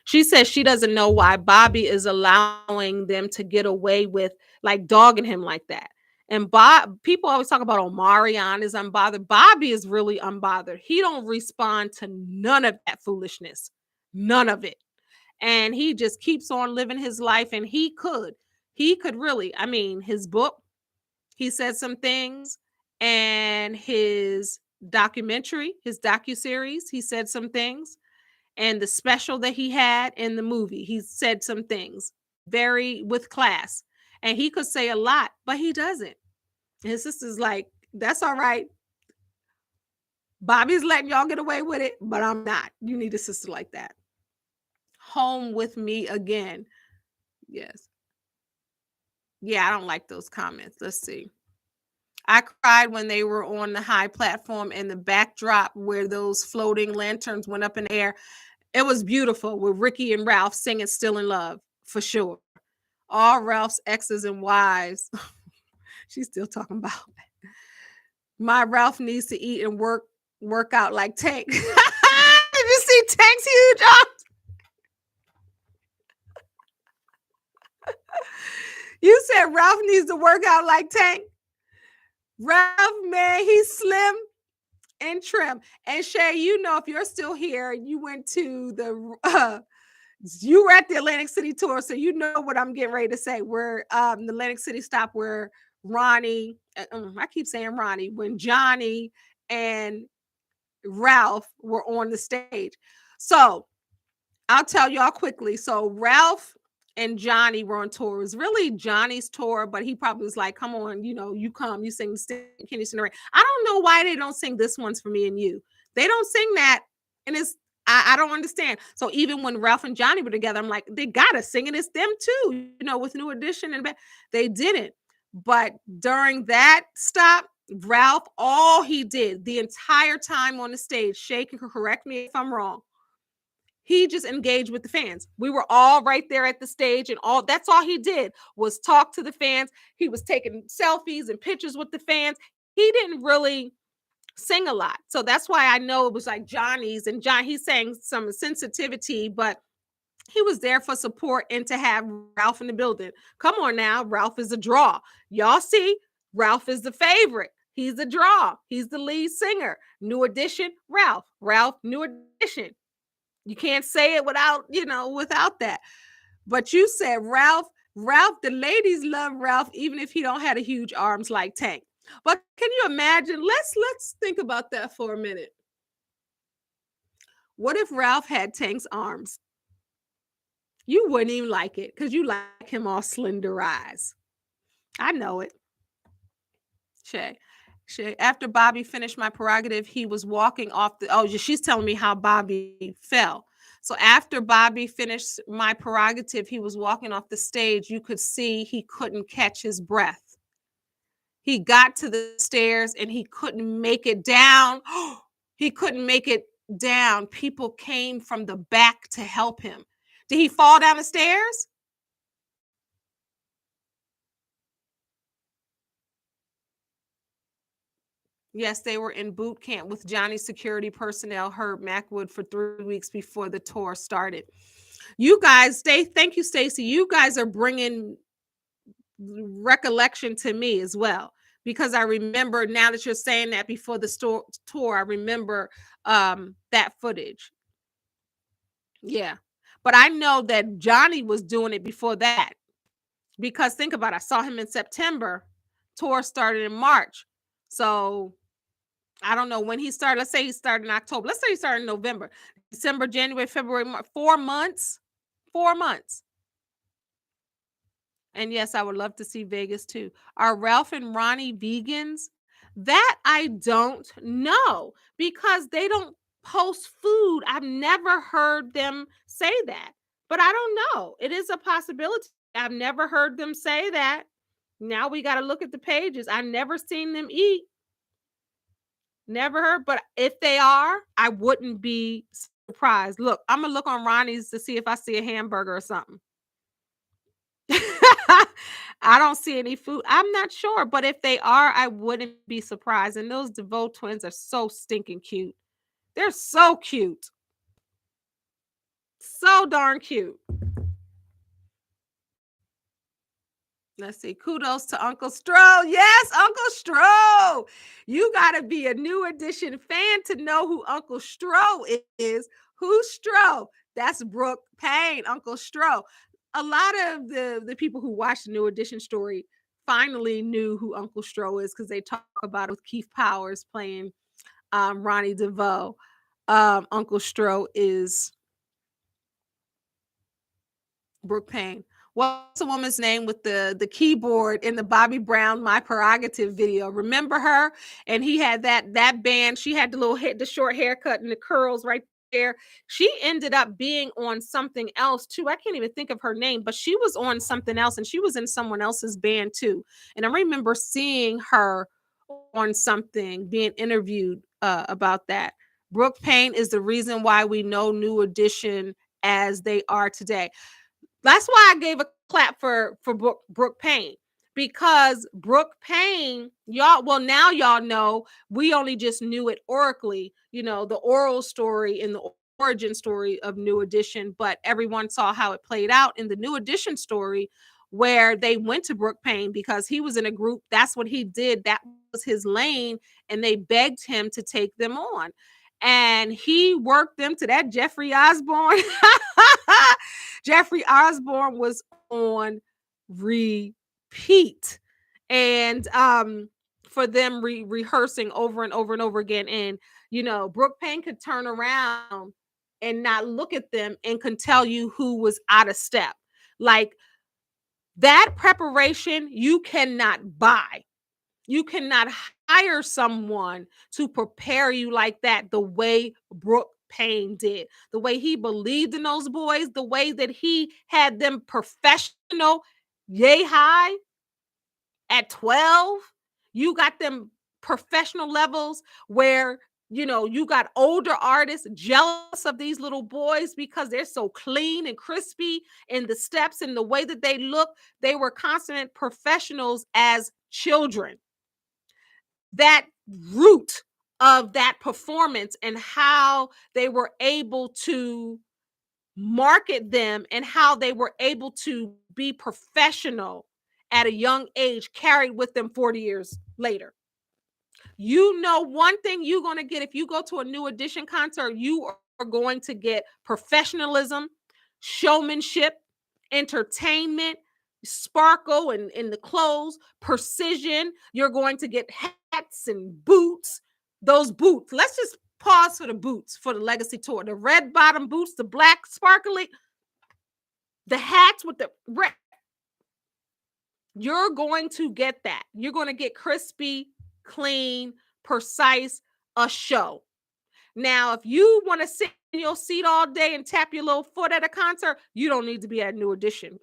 She says she doesn't know why Bobby is allowing them to get away with like dogging him like that. And people always talk about Omarion is unbothered. Bobby is really unbothered. He don't respond to none of that foolishness. None of it. And he just keeps on living his life. And he could really, I mean, his book, he said some things, and his documentary, his docuseries, he said some things. And the special that he had in the movie, he said some things very with class. And he could say a lot, but he doesn't. His sister's like, that's all right. Bobby's letting y'all get away with it, but I'm not. You need a sister like that. Home with me again. Yes. Yeah, I don't like those comments. Let's see. I cried when they were on the high platform and the backdrop where those floating lanterns went up in the air. It was beautiful with Ricky and Ralph singing Still in Love, for sure. All Ralph's exes and wives. She's still talking about it. My Ralph needs to eat and work out like Tank. Did you see Tank's huge arms? You said Ralph needs to work out like Tank. Ralph, man, he's slim and trim. And Shay, you know, if you're still here, you went to you were at the Atlantic City tour, so you know what I'm getting ready to say. We're the Atlantic City stop where Ronnie, I keep saying Ronnie, when Johnny and Ralph were on the stage. So I'll tell y'all quickly. So Ralph and Johnny were on tour. It was really Johnny's tour, but he probably was like, "Come on, you come, you sing, can you sing the rain?" I don't know why they don't sing This One's for Me and You. They don't sing that, and I don't understand. So even when Ralph and Johnny were together, I'm like, they gotta sing it. It's them too, with New Edition they didn't. But during that stop, Ralph, all he did the entire time on the stage, Shay can correct me if I'm wrong, he just engaged with the fans. We were all right there at the stage, and that's all he did was talk to the fans. He was taking selfies and pictures with the fans. He didn't really sing a lot. So that's why I know it was like Johnny's, and he sang some sensitivity, but he was there for support and to have Ralph in the building. Come on now, Ralph is a draw. Y'all see, Ralph is the favorite. He's a draw. He's the lead singer. New Edition, Ralph. Ralph, New Edition. You can't say it without that. But you said Ralph, the ladies love Ralph, even if he don't have a huge arms like Tank. But can you imagine? Let's think about that for a minute. What if Ralph had Tank's arms? You wouldn't even like it because you like him all slenderized. I know it. Shay. After Bobby finished My Prerogative, he was walking off she's telling me how Bobby fell. So after Bobby finished My Prerogative, he was walking off the stage. You could see he couldn't catch his breath. He got to the stairs and he couldn't make it down. He couldn't make it down. People came from the back to help him. Did he fall down the stairs? Yes, they were in boot camp with Johnny's security personnel, Herb Macwood, for 3 weeks before the tour started. You guys, thank you, Stacey. You guys are bringing recollection to me as well, because I remember, now that you're saying that, before the tour, I remember that footage. Yeah. But I know that Johnny was doing it before that, because think about it, I saw him in September. Tour started in March. So I don't know when he started. Let's say he started in October. Let's say he started in November, December, January, February, March, 4 months. 4 months. And yes, I would love to see Vegas too. Are Ralph and Ronnie vegans? That I don't know, because they don't post food. I've never heard them say that, but I don't know. It is a possibility. I've never heard them say that. Now we got to look at the pages. I've never seen them eat. Never heard, but if they are, I wouldn't be surprised. Look, I'm gonna look on Ronnie's to see if I see a hamburger or something. I don't see any food. I'm not sure, but if they are, I wouldn't be surprised. And those DeVoe twins are so stinking cute. They're so cute. So darn cute. Let's see. Kudos to Uncle Stro. Yes, Uncle Stro. You got to be a New Edition fan to know who Uncle Stro is. Who's Stro? That's Brooke Payne, Uncle Stro. A lot of the people who watched the New Edition story finally knew who Uncle Stro is, because they talk about it with Keith Powers playing Ronnie DeVoe. Uncle Stro is Brooke Payne. What's the woman's name with the keyboard in the Bobby Brown My Prerogative video? Remember her? And he had that band. She had the short haircut and the curls right there. She ended up being on something else too. I can't even think of her name, but she was on something else, and she was in someone else's band too. And I remember seeing her on something, being interviewed about that. Brooke Payne is the reason why we know New Edition as they are today. That's why I gave a clap for Brooke Payne, because Brooke Payne, now y'all know. We only just knew it orally, the oral story and the origin story of New Edition, but everyone saw how it played out in the New Edition story, where they went to Brooke Payne because he was in a group. That's what he did. That was his lane, and they begged him to take them on. And he worked them to that Jeffrey Osborne. Jeffrey Osborne was on repeat. and for them rehearsing over and over and over again. And Brooke Payne could turn around and not look at them and can tell you who was out of step. Like, that preparation you cannot buy. You cannot hire someone to prepare you like that, the way Brooke Payne did, the way he believed in those boys, the way that he had them professional, yay high at 12. You got them professional levels where you got older artists jealous of these little boys because they're so clean and crispy in the steps and the way that they look. They were consummate professionals as children. That root of that performance and how they were able to market them and how they were able to be professional at a young age carried with them 40 years later. One thing you're going to get if you go to a New Edition concert, you are going to get professionalism, showmanship, entertainment, sparkle in the clothes, precision. You're going to get hats and boots. Those boots. Let's just pause for the boots for the Legacy Tour. The red bottom boots, the black sparkly, the hats with the red. You're going to get that. You're going to get crispy, clean, precise, a show. Now, if you want to sit in your seat all day and tap your little foot at a concert, you don't need to be at a New Edition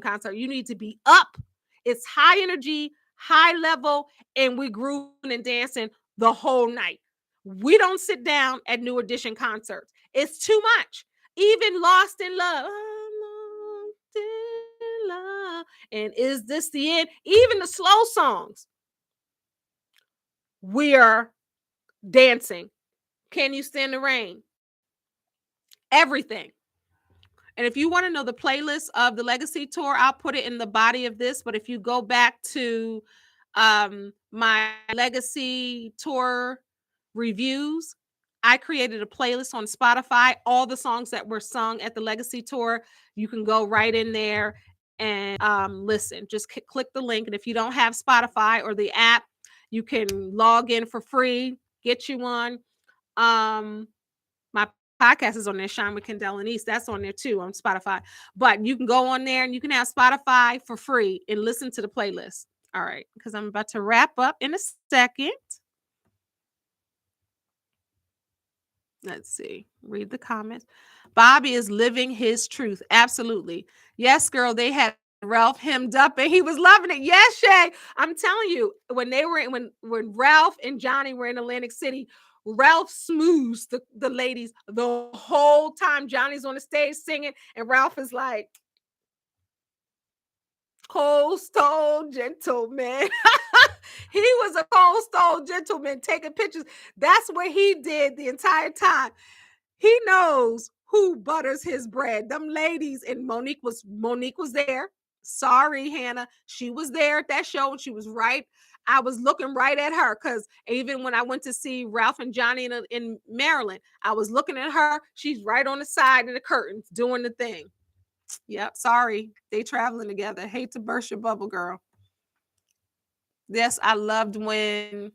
concert. You need to be up. It's high energy, high level, and we grooving and dancing the whole night. We don't sit down at New Edition concerts. It's too much. Even Lost in Love. Lost in love. And Is This the End? Even the slow songs. We are dancing. Can You Stand the Rain? Everything. And if you want to know the playlist of the Legacy Tour, I'll put it in the body of this. But if you go back to my Legacy Tour reviews, I created a playlist on Spotify. All the songs that were sung at the Legacy Tour, you can go right in there and listen. Just click the link. And if you don't have Spotify or the app, you can log in for free, get you one. My podcast is on there, Shine with Kendall and East. That's on there too on Spotify. But you can go on there and you can have Spotify for free and listen to the playlist. All right, because I'm about to wrap up in a second. Let's see. Read the comments. Bobby is living his truth. Absolutely. Yes, girl. They had Ralph hemmed up and he was loving it. Yes, Shay. I'm telling you, when Ralph and Johnny were in Atlantic City, Ralph smoothed the ladies the whole time. Johnny's on the stage singing, and Ralph is like, cold stone gentleman. He was a cold stone gentleman taking pictures. That's what he did the entire time. He knows who butters his bread. Them ladies, and Monique was there. Sorry, Hannah. She was there at that show and she was right. I was looking right at her because even when I went to see Ralph and Johnny in Maryland, I was looking at her. She's right on the side of the curtains doing the thing. Yep. Sorry. They traveling together. Hate to burst your bubble, girl. Yes, I loved when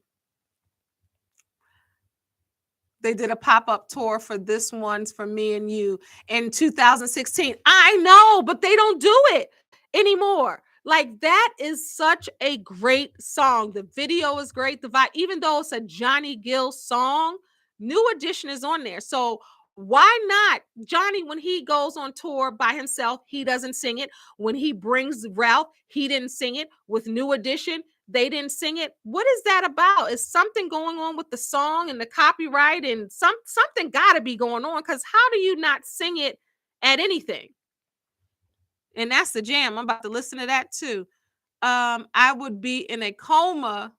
they did a pop-up tour for This One's for Me and You in 2016. I know, but they don't do it anymore. Like, that is such a great song. The video is great. The vibe, even though it's a Johnny Gill song, New Edition is on there. So why not? Johnny, when he goes on tour by himself, he doesn't sing it. When he brings Ralph, he didn't sing it. With New Edition, they didn't sing it. What is that about? Is something going on with the song and the copyright and something got to be going on? Because how do you not sing it at anything? And that's the jam. I'm about to listen to that too. I would be in a coma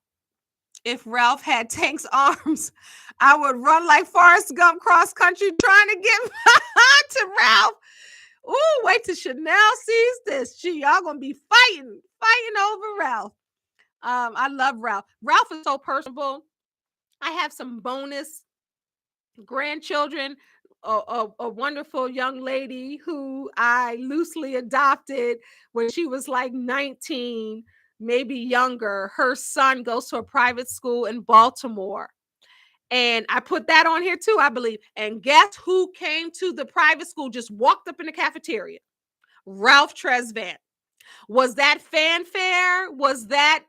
if Ralph had Tank's arms. I would run like Forrest Gump cross country trying to get to Ralph. Ooh, wait till Chanel sees this. Y'all gonna be fighting over Ralph. I love Ralph. Ralph is so personable. I have some bonus grandchildren. A wonderful young lady who I loosely adopted when she was like 19 maybe younger. Her son goes to a private school in Baltimore. And I put that on here too, I believe. And guess who came to the private school, just walked up in the cafeteria? Ralph Tresvant. Was that fanfare? Was that,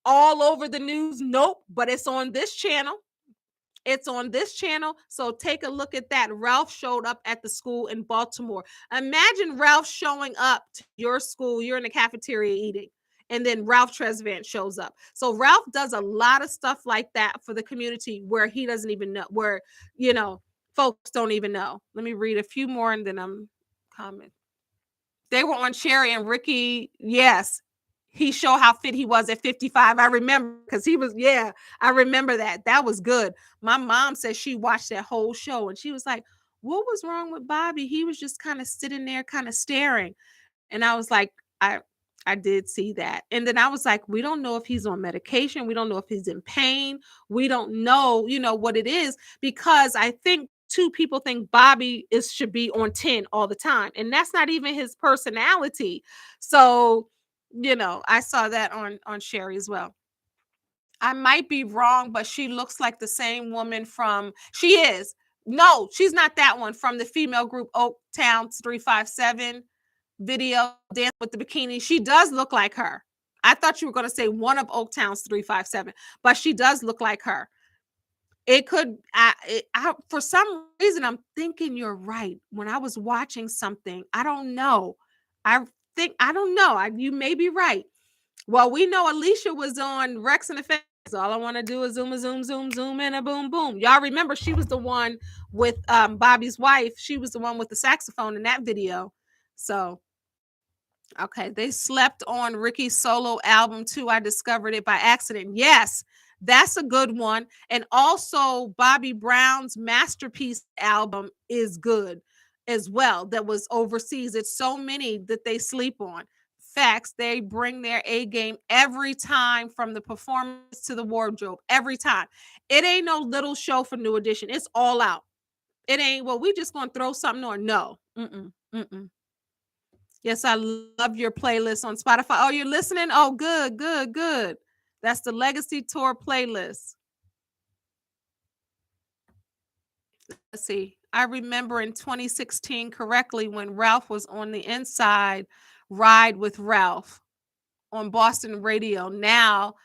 all over the news? Nope. But it's on this channel. It's on this channel. So take a look at that. Ralph showed up at the school in Baltimore. Imagine Ralph showing up to your school. You're in the cafeteria eating. And then Ralph Tresvant shows up. So Ralph does a lot of stuff like that for the community where he doesn't even know, where, folks don't even know. Let me read a few more and then I'm comment. They were on Sherry and Ricky. Yes. He showed how fit he was at 55. I remember because I remember that. That was good. My mom said she watched that whole show and she was like, what was wrong with Bobby? He was just kind of sitting there, kind of staring. And I was like, I did see that. And then I was like, we don't know if he's on medication. We don't know if he's in pain. We don't know, what it is, because I think two people think Bobby should be on 10 all the time. And that's not even his personality. So, I saw that on Sherry as well. I might be wrong, but she looks like the same woman from, she is. No, she's not that one from the female group Oaktown 357 video, Dance with the Bikini. She does look like her. I thought you were going to say one of Oaktown's 357, but she does look like her. It could, for some reason, I'm thinking you're right. When I was watching something, I don't know. I don't know. You may be right. Well, we know Alicia was on Rex and the Fans. All I want to do is zoom, and a boom, boom. Y'all remember she was the one with Bobby's wife. She was the one with the saxophone in that video. So, okay. They slept on Ricky's solo album too. I discovered it by accident. Yes, that's a good one. And also Bobby Brown's Masterpiece album is good as well. That was overseas. It's so many that they sleep on. Facts. They bring their A game every time, from the performance to the wardrobe, every time. It ain't no little show for New Edition. It's all out. It ain't, well, we just gonna throw something on. No. Mm-mm. Yes, I love your playlist on Spotify. Oh, you're listening? Oh, good. That's the Legacy Tour playlist. Let's see. I remember in 2016 correctly when Ralph was on the Inside Ride with Ralph on Boston radio, now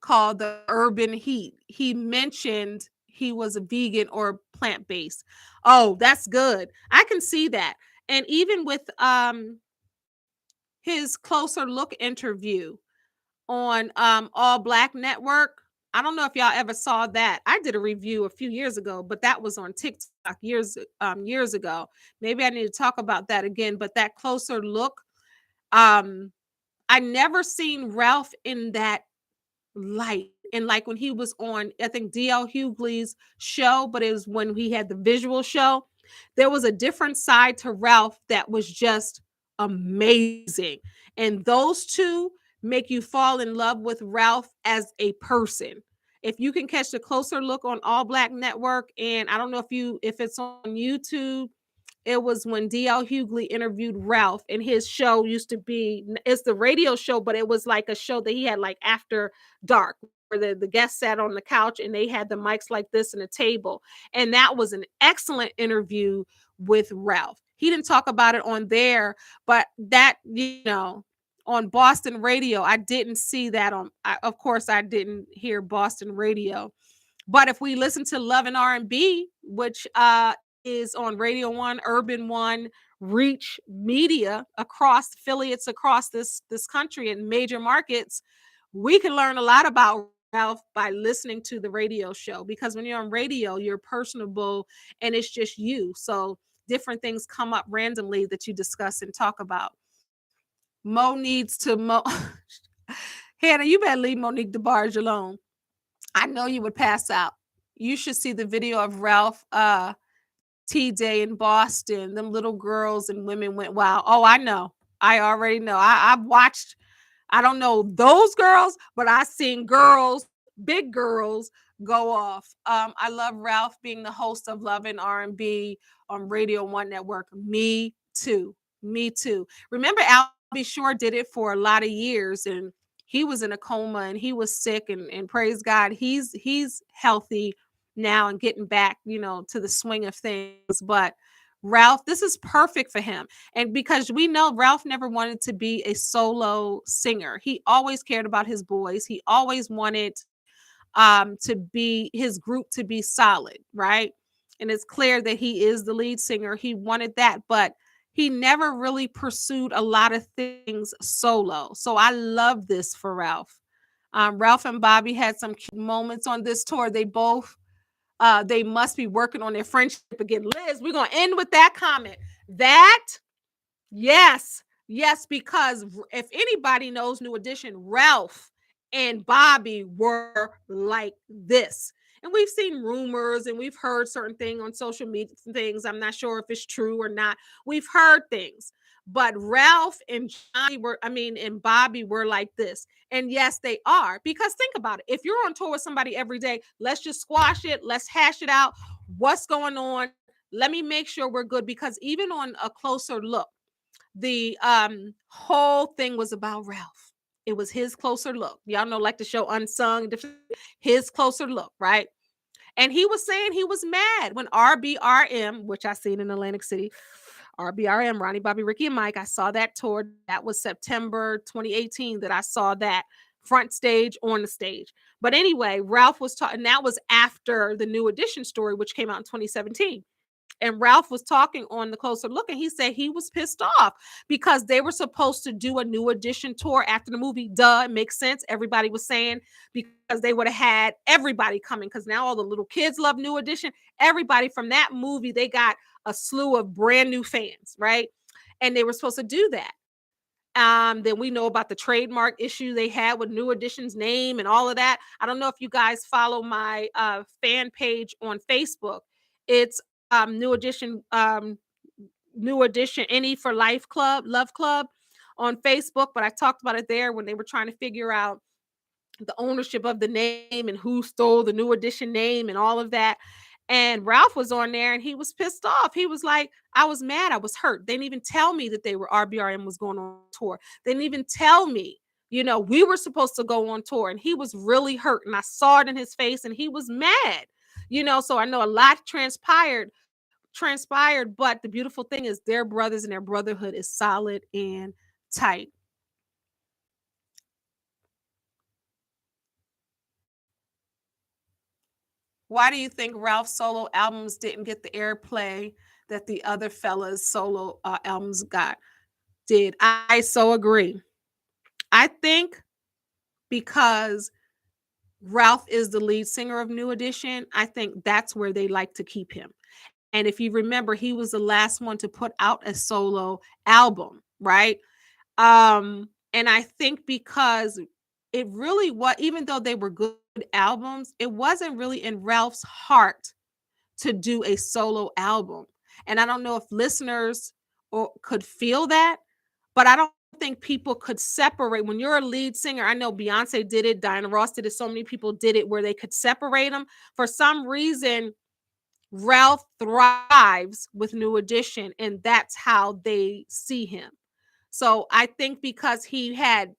called the Urban Heat. He mentioned he was a vegan or plant-based. Oh, that's good. I can see that. And even with his Closer Look interview on All Black Network, I don't know if y'all ever saw that. I did a review a few years ago, but that was on TikTok years ago. Maybe I need to talk about that again. But that Closer Look, I never seen Ralph in that light. And like when he was on, I think DL Hughley's show, but it was when he had the visual show, there was a different side to Ralph that was just amazing. And those two make you fall in love with Ralph as a person. If you can catch a Closer Look on All Black Network, and I don't know if it's on YouTube, it was when DL Hughley interviewed Ralph, and his show used to be, it's the radio show, but it was like a show that he had like after dark, where the guests sat on the couch and they had the mics like this and a table. And that was an excellent interview with Ralph. He didn't talk about it on there, but that, on Boston radio, I didn't see that of course, I didn't hear Boston radio. But if we listen to Love and R&B, which is on Radio 1, Urban 1, Reach Media, across affiliates across this country and major markets, we can learn a lot about Ralph by listening to the radio show, because when you're on radio, you're personable and it's just you. So different things come up randomly that you discuss and talk about. Mo needs to Hannah, you better leave Monique DeBarge alone. I know you would pass out. You should see the video of Ralph T-Day in Boston. Them little girls and women went wild. Oh, I know. I already know. I've watched, I don't know those girls, but I've seen girls, big girls, go off. I love Ralph being the host of Love and R&B on Radio 1 Network. Me too. Remember, Al B. Shore did it for a lot of years, and he was in a coma and he was sick, and praise God, he's healthy now and getting back, to the swing of things. But Ralph, this is perfect for him. And because we know Ralph never wanted to be a solo singer. He always cared about his boys. He always wanted to be his group to be solid, right? And it's clear that he is the lead singer. He wanted that, but he never really pursued a lot of things solo. So I love this for Ralph. Ralph and Bobby had some cute moments on this tour. They must be working on their friendship again. Liz, we're gonna end with that comment. That Yes, yes, because if anybody knows New Edition, Ralph and Bobby were like this. And we've seen rumors and we've heard certain things on social media, things. I'm not sure if it's true or not. We've heard things. But Ralph and and Bobby were like this. And yes, they are. Because think about it. If you're on tour with somebody every day, let's just squash it. Let's hash it out. What's going on? Let me make sure we're good. Because even on a closer look, the whole thing was about Ralph. It was his closer look. Y'all know, like the show Unsung, his closer look, right? And he was saying he was mad when RBRM, which I seen in Atlantic City, RBRM, Ronnie, Bobby, Ricky, and Mike. I saw that tour. That was September 2018 that I saw that front stage on the stage. But anyway, Ralph was talking, and that was after the New Edition story, which came out in 2017. And Ralph was talking on the closer look, and he said he was pissed off because they were supposed to do a New Edition tour after the movie. Duh, it makes sense. Everybody was saying because they would have had everybody coming, because now all the little kids love New Edition. Everybody from that movie, they got a slew of brand new fans, right? And they were supposed to do that. Then we know about the trademark issue they had with New Edition's name and all of that. I don't know if you guys follow my fan page on Facebook. It's New Edition, New Edition, Any for Life Club, Love Club on Facebook. But I talked about it there when they were trying to figure out the ownership of the name and who stole the New Edition name and all of that. And Ralph was on there and he was pissed off. He was like, I was mad. I was hurt. They didn't even tell me that RBRM was going on tour. They didn't even tell me, we were supposed to go on tour. And he was really hurt. And I saw it in his face and he was mad, so I know a lot transpired, but the beautiful thing is their brothers and their brotherhood is solid and tight. Why do you think Ralph's solo albums didn't get the airplay that the other fellas' solo albums did? I so agree. I think because Ralph is the lead singer of New Edition, I think that's where they like to keep him. And if you remember, he was the last one to put out a solo album, right? And I think because it really was, even though they were good albums, it wasn't really in Ralph's heart to do a solo album. And I don't know if listeners could feel that, but I don't think people could separate. When you're a lead singer, I know Beyonce did it, Diana Ross did it, so many people did it where they could separate them. For some reason, Ralph thrives with New Edition, and that's how they see him. So I think because he had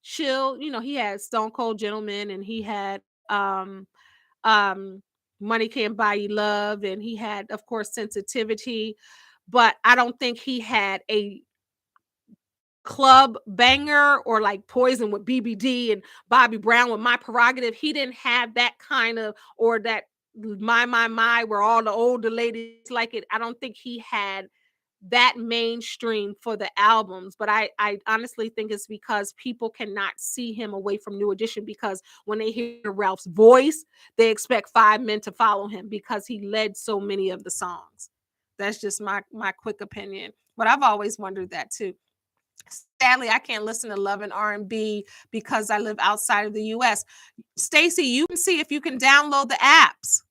chill, he had Stone Cold Gentleman, and he had um Money Can't Buy You Love, and he had, of course, Sensitivity, but I don't think he had a club banger or like Poison with BBD and Bobby Brown with My Prerogative. He didn't have that kind of, or that my where all the older ladies like it. I don't think he had that mainstream for the albums, but I honestly think it's because people cannot see him away from New Edition, because when they hear Ralph's voice, they expect five men to follow him because he led so many of the songs. That's just my quick opinion, but I've always wondered that too. Sadly, I can't listen to love and R&B because I live outside of the US. Stacy, you can see if you can download the apps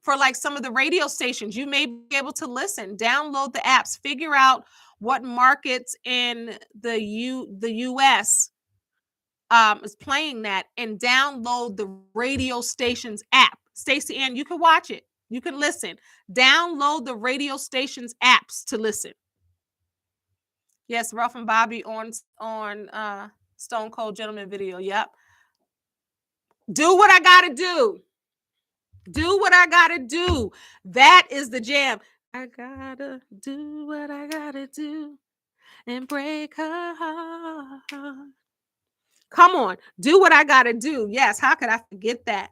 for like some of the radio stations. You may be able to listen, download the apps, figure out what markets in the US is playing that, and download the radio station's app. Stacey Ann, you can watch it. You can listen. Download the radio station's apps to listen. Yes, Ralph and Bobby on Stone Cold Gentleman video. Yep. Do what I gotta do. Do what I gotta do. That is the jam. I gotta do what I gotta do and break her heart. Come on, do what I gotta do. Yes, how could I forget that?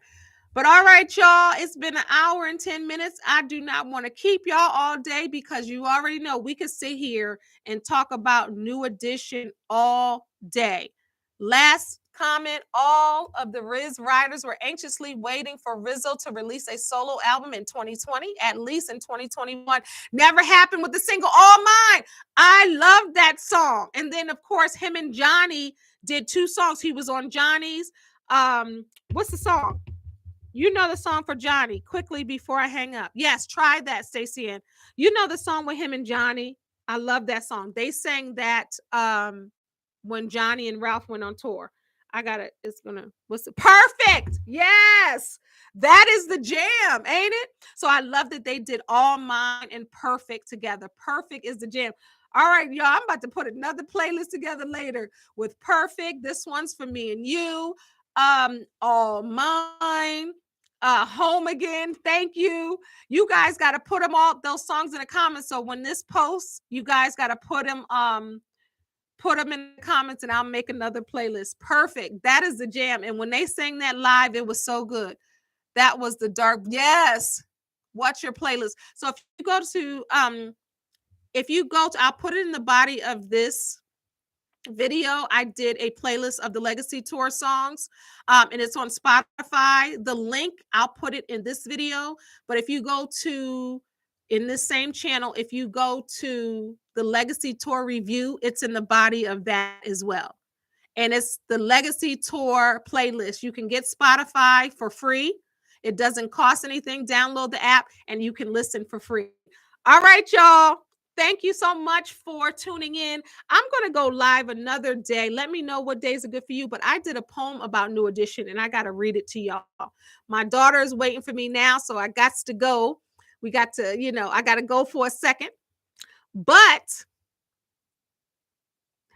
But all right, y'all, it's been an hour and 10 minutes. I do not want to keep y'all all day because you already know we could sit here and talk about New Edition all day. Last comment, all of the Riz writers were anxiously waiting for Rizzo to release a solo album in 2020, at least in 2021. Never happened with the single All Mine. I love that song. And then, of course, him and Johnny did 2 songs. He was on Johnny's. What's the song? You know the song for Johnny. Quickly before I hang up. Yes, try that, Stacey Ann. You know the song with him and Johnny. I love that song. They sang that when Johnny and Ralph went on tour. I got it. It's gonna. What's it? Perfect. Yes, that is the jam, ain't it? So I love that they did All Mine and Perfect together. Perfect is the jam. All right, y'all. I'm about to put another playlist together later with Perfect. This one's for me and you. All Mine. Home Again. Thank you. You guys got to put them all those songs in the comments. So when this posts, you guys got to put them in the comments and I'll make another playlist. Perfect. That is the jam. And when they sang that live, it was so good. That was the dark. Yes. Watch your playlist. So if you go to I'll put it in the body of this video. I did a playlist of the Legacy Tour songs, and it's on Spotify. The link, I'll put it in this video. But if you go to, in this same channel, if you go to the Legacy Tour review, it's in the body of that as well. And it's the Legacy Tour playlist. You can get Spotify for free. It doesn't cost anything. Download the app and you can listen for free. All right, y'all. Thank you so much for tuning in. I'm going to go live another day. Let me know what days are good for you. But I did a poem about New Edition and I got to read it to y'all. My daughter is waiting for me now, so I got to go. We got to, I got to go for a second. But,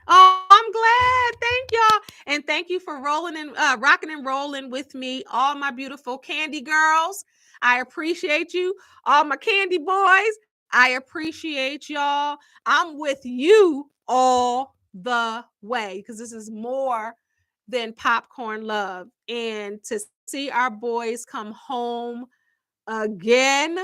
oh, I'm glad. Thank y'all. And thank you for rolling and rocking and rolling with me. All my beautiful candy girls. I appreciate you. All my candy boys. I appreciate y'all. I'm with you all the way because this is more than popcorn love. And to see our boys come home again,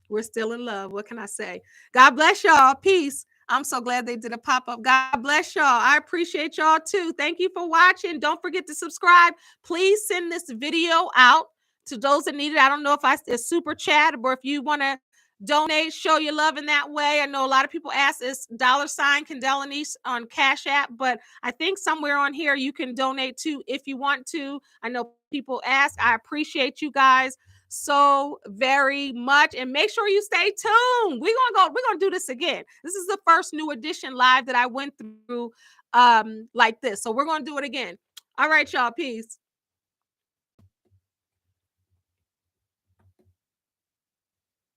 we're still in love. What can I say? God bless y'all. Peace. I'm so glad they did a pop-up. God bless y'all. I appreciate y'all too. Thank you for watching. Don't forget to subscribe. Please send this video out to those that need it. I don't know if it's super chat or if you want to donate, show your love in that way. I know a lot of people ask is $ Candelanice on Cash App, but I think somewhere on here you can donate to if you want to. I know people ask. I appreciate you guys so very much, and make sure you stay tuned. We're gonna do this again. This is the first New Edition live that I went through like this, so we're gonna do it again. All right, y'all. Peace.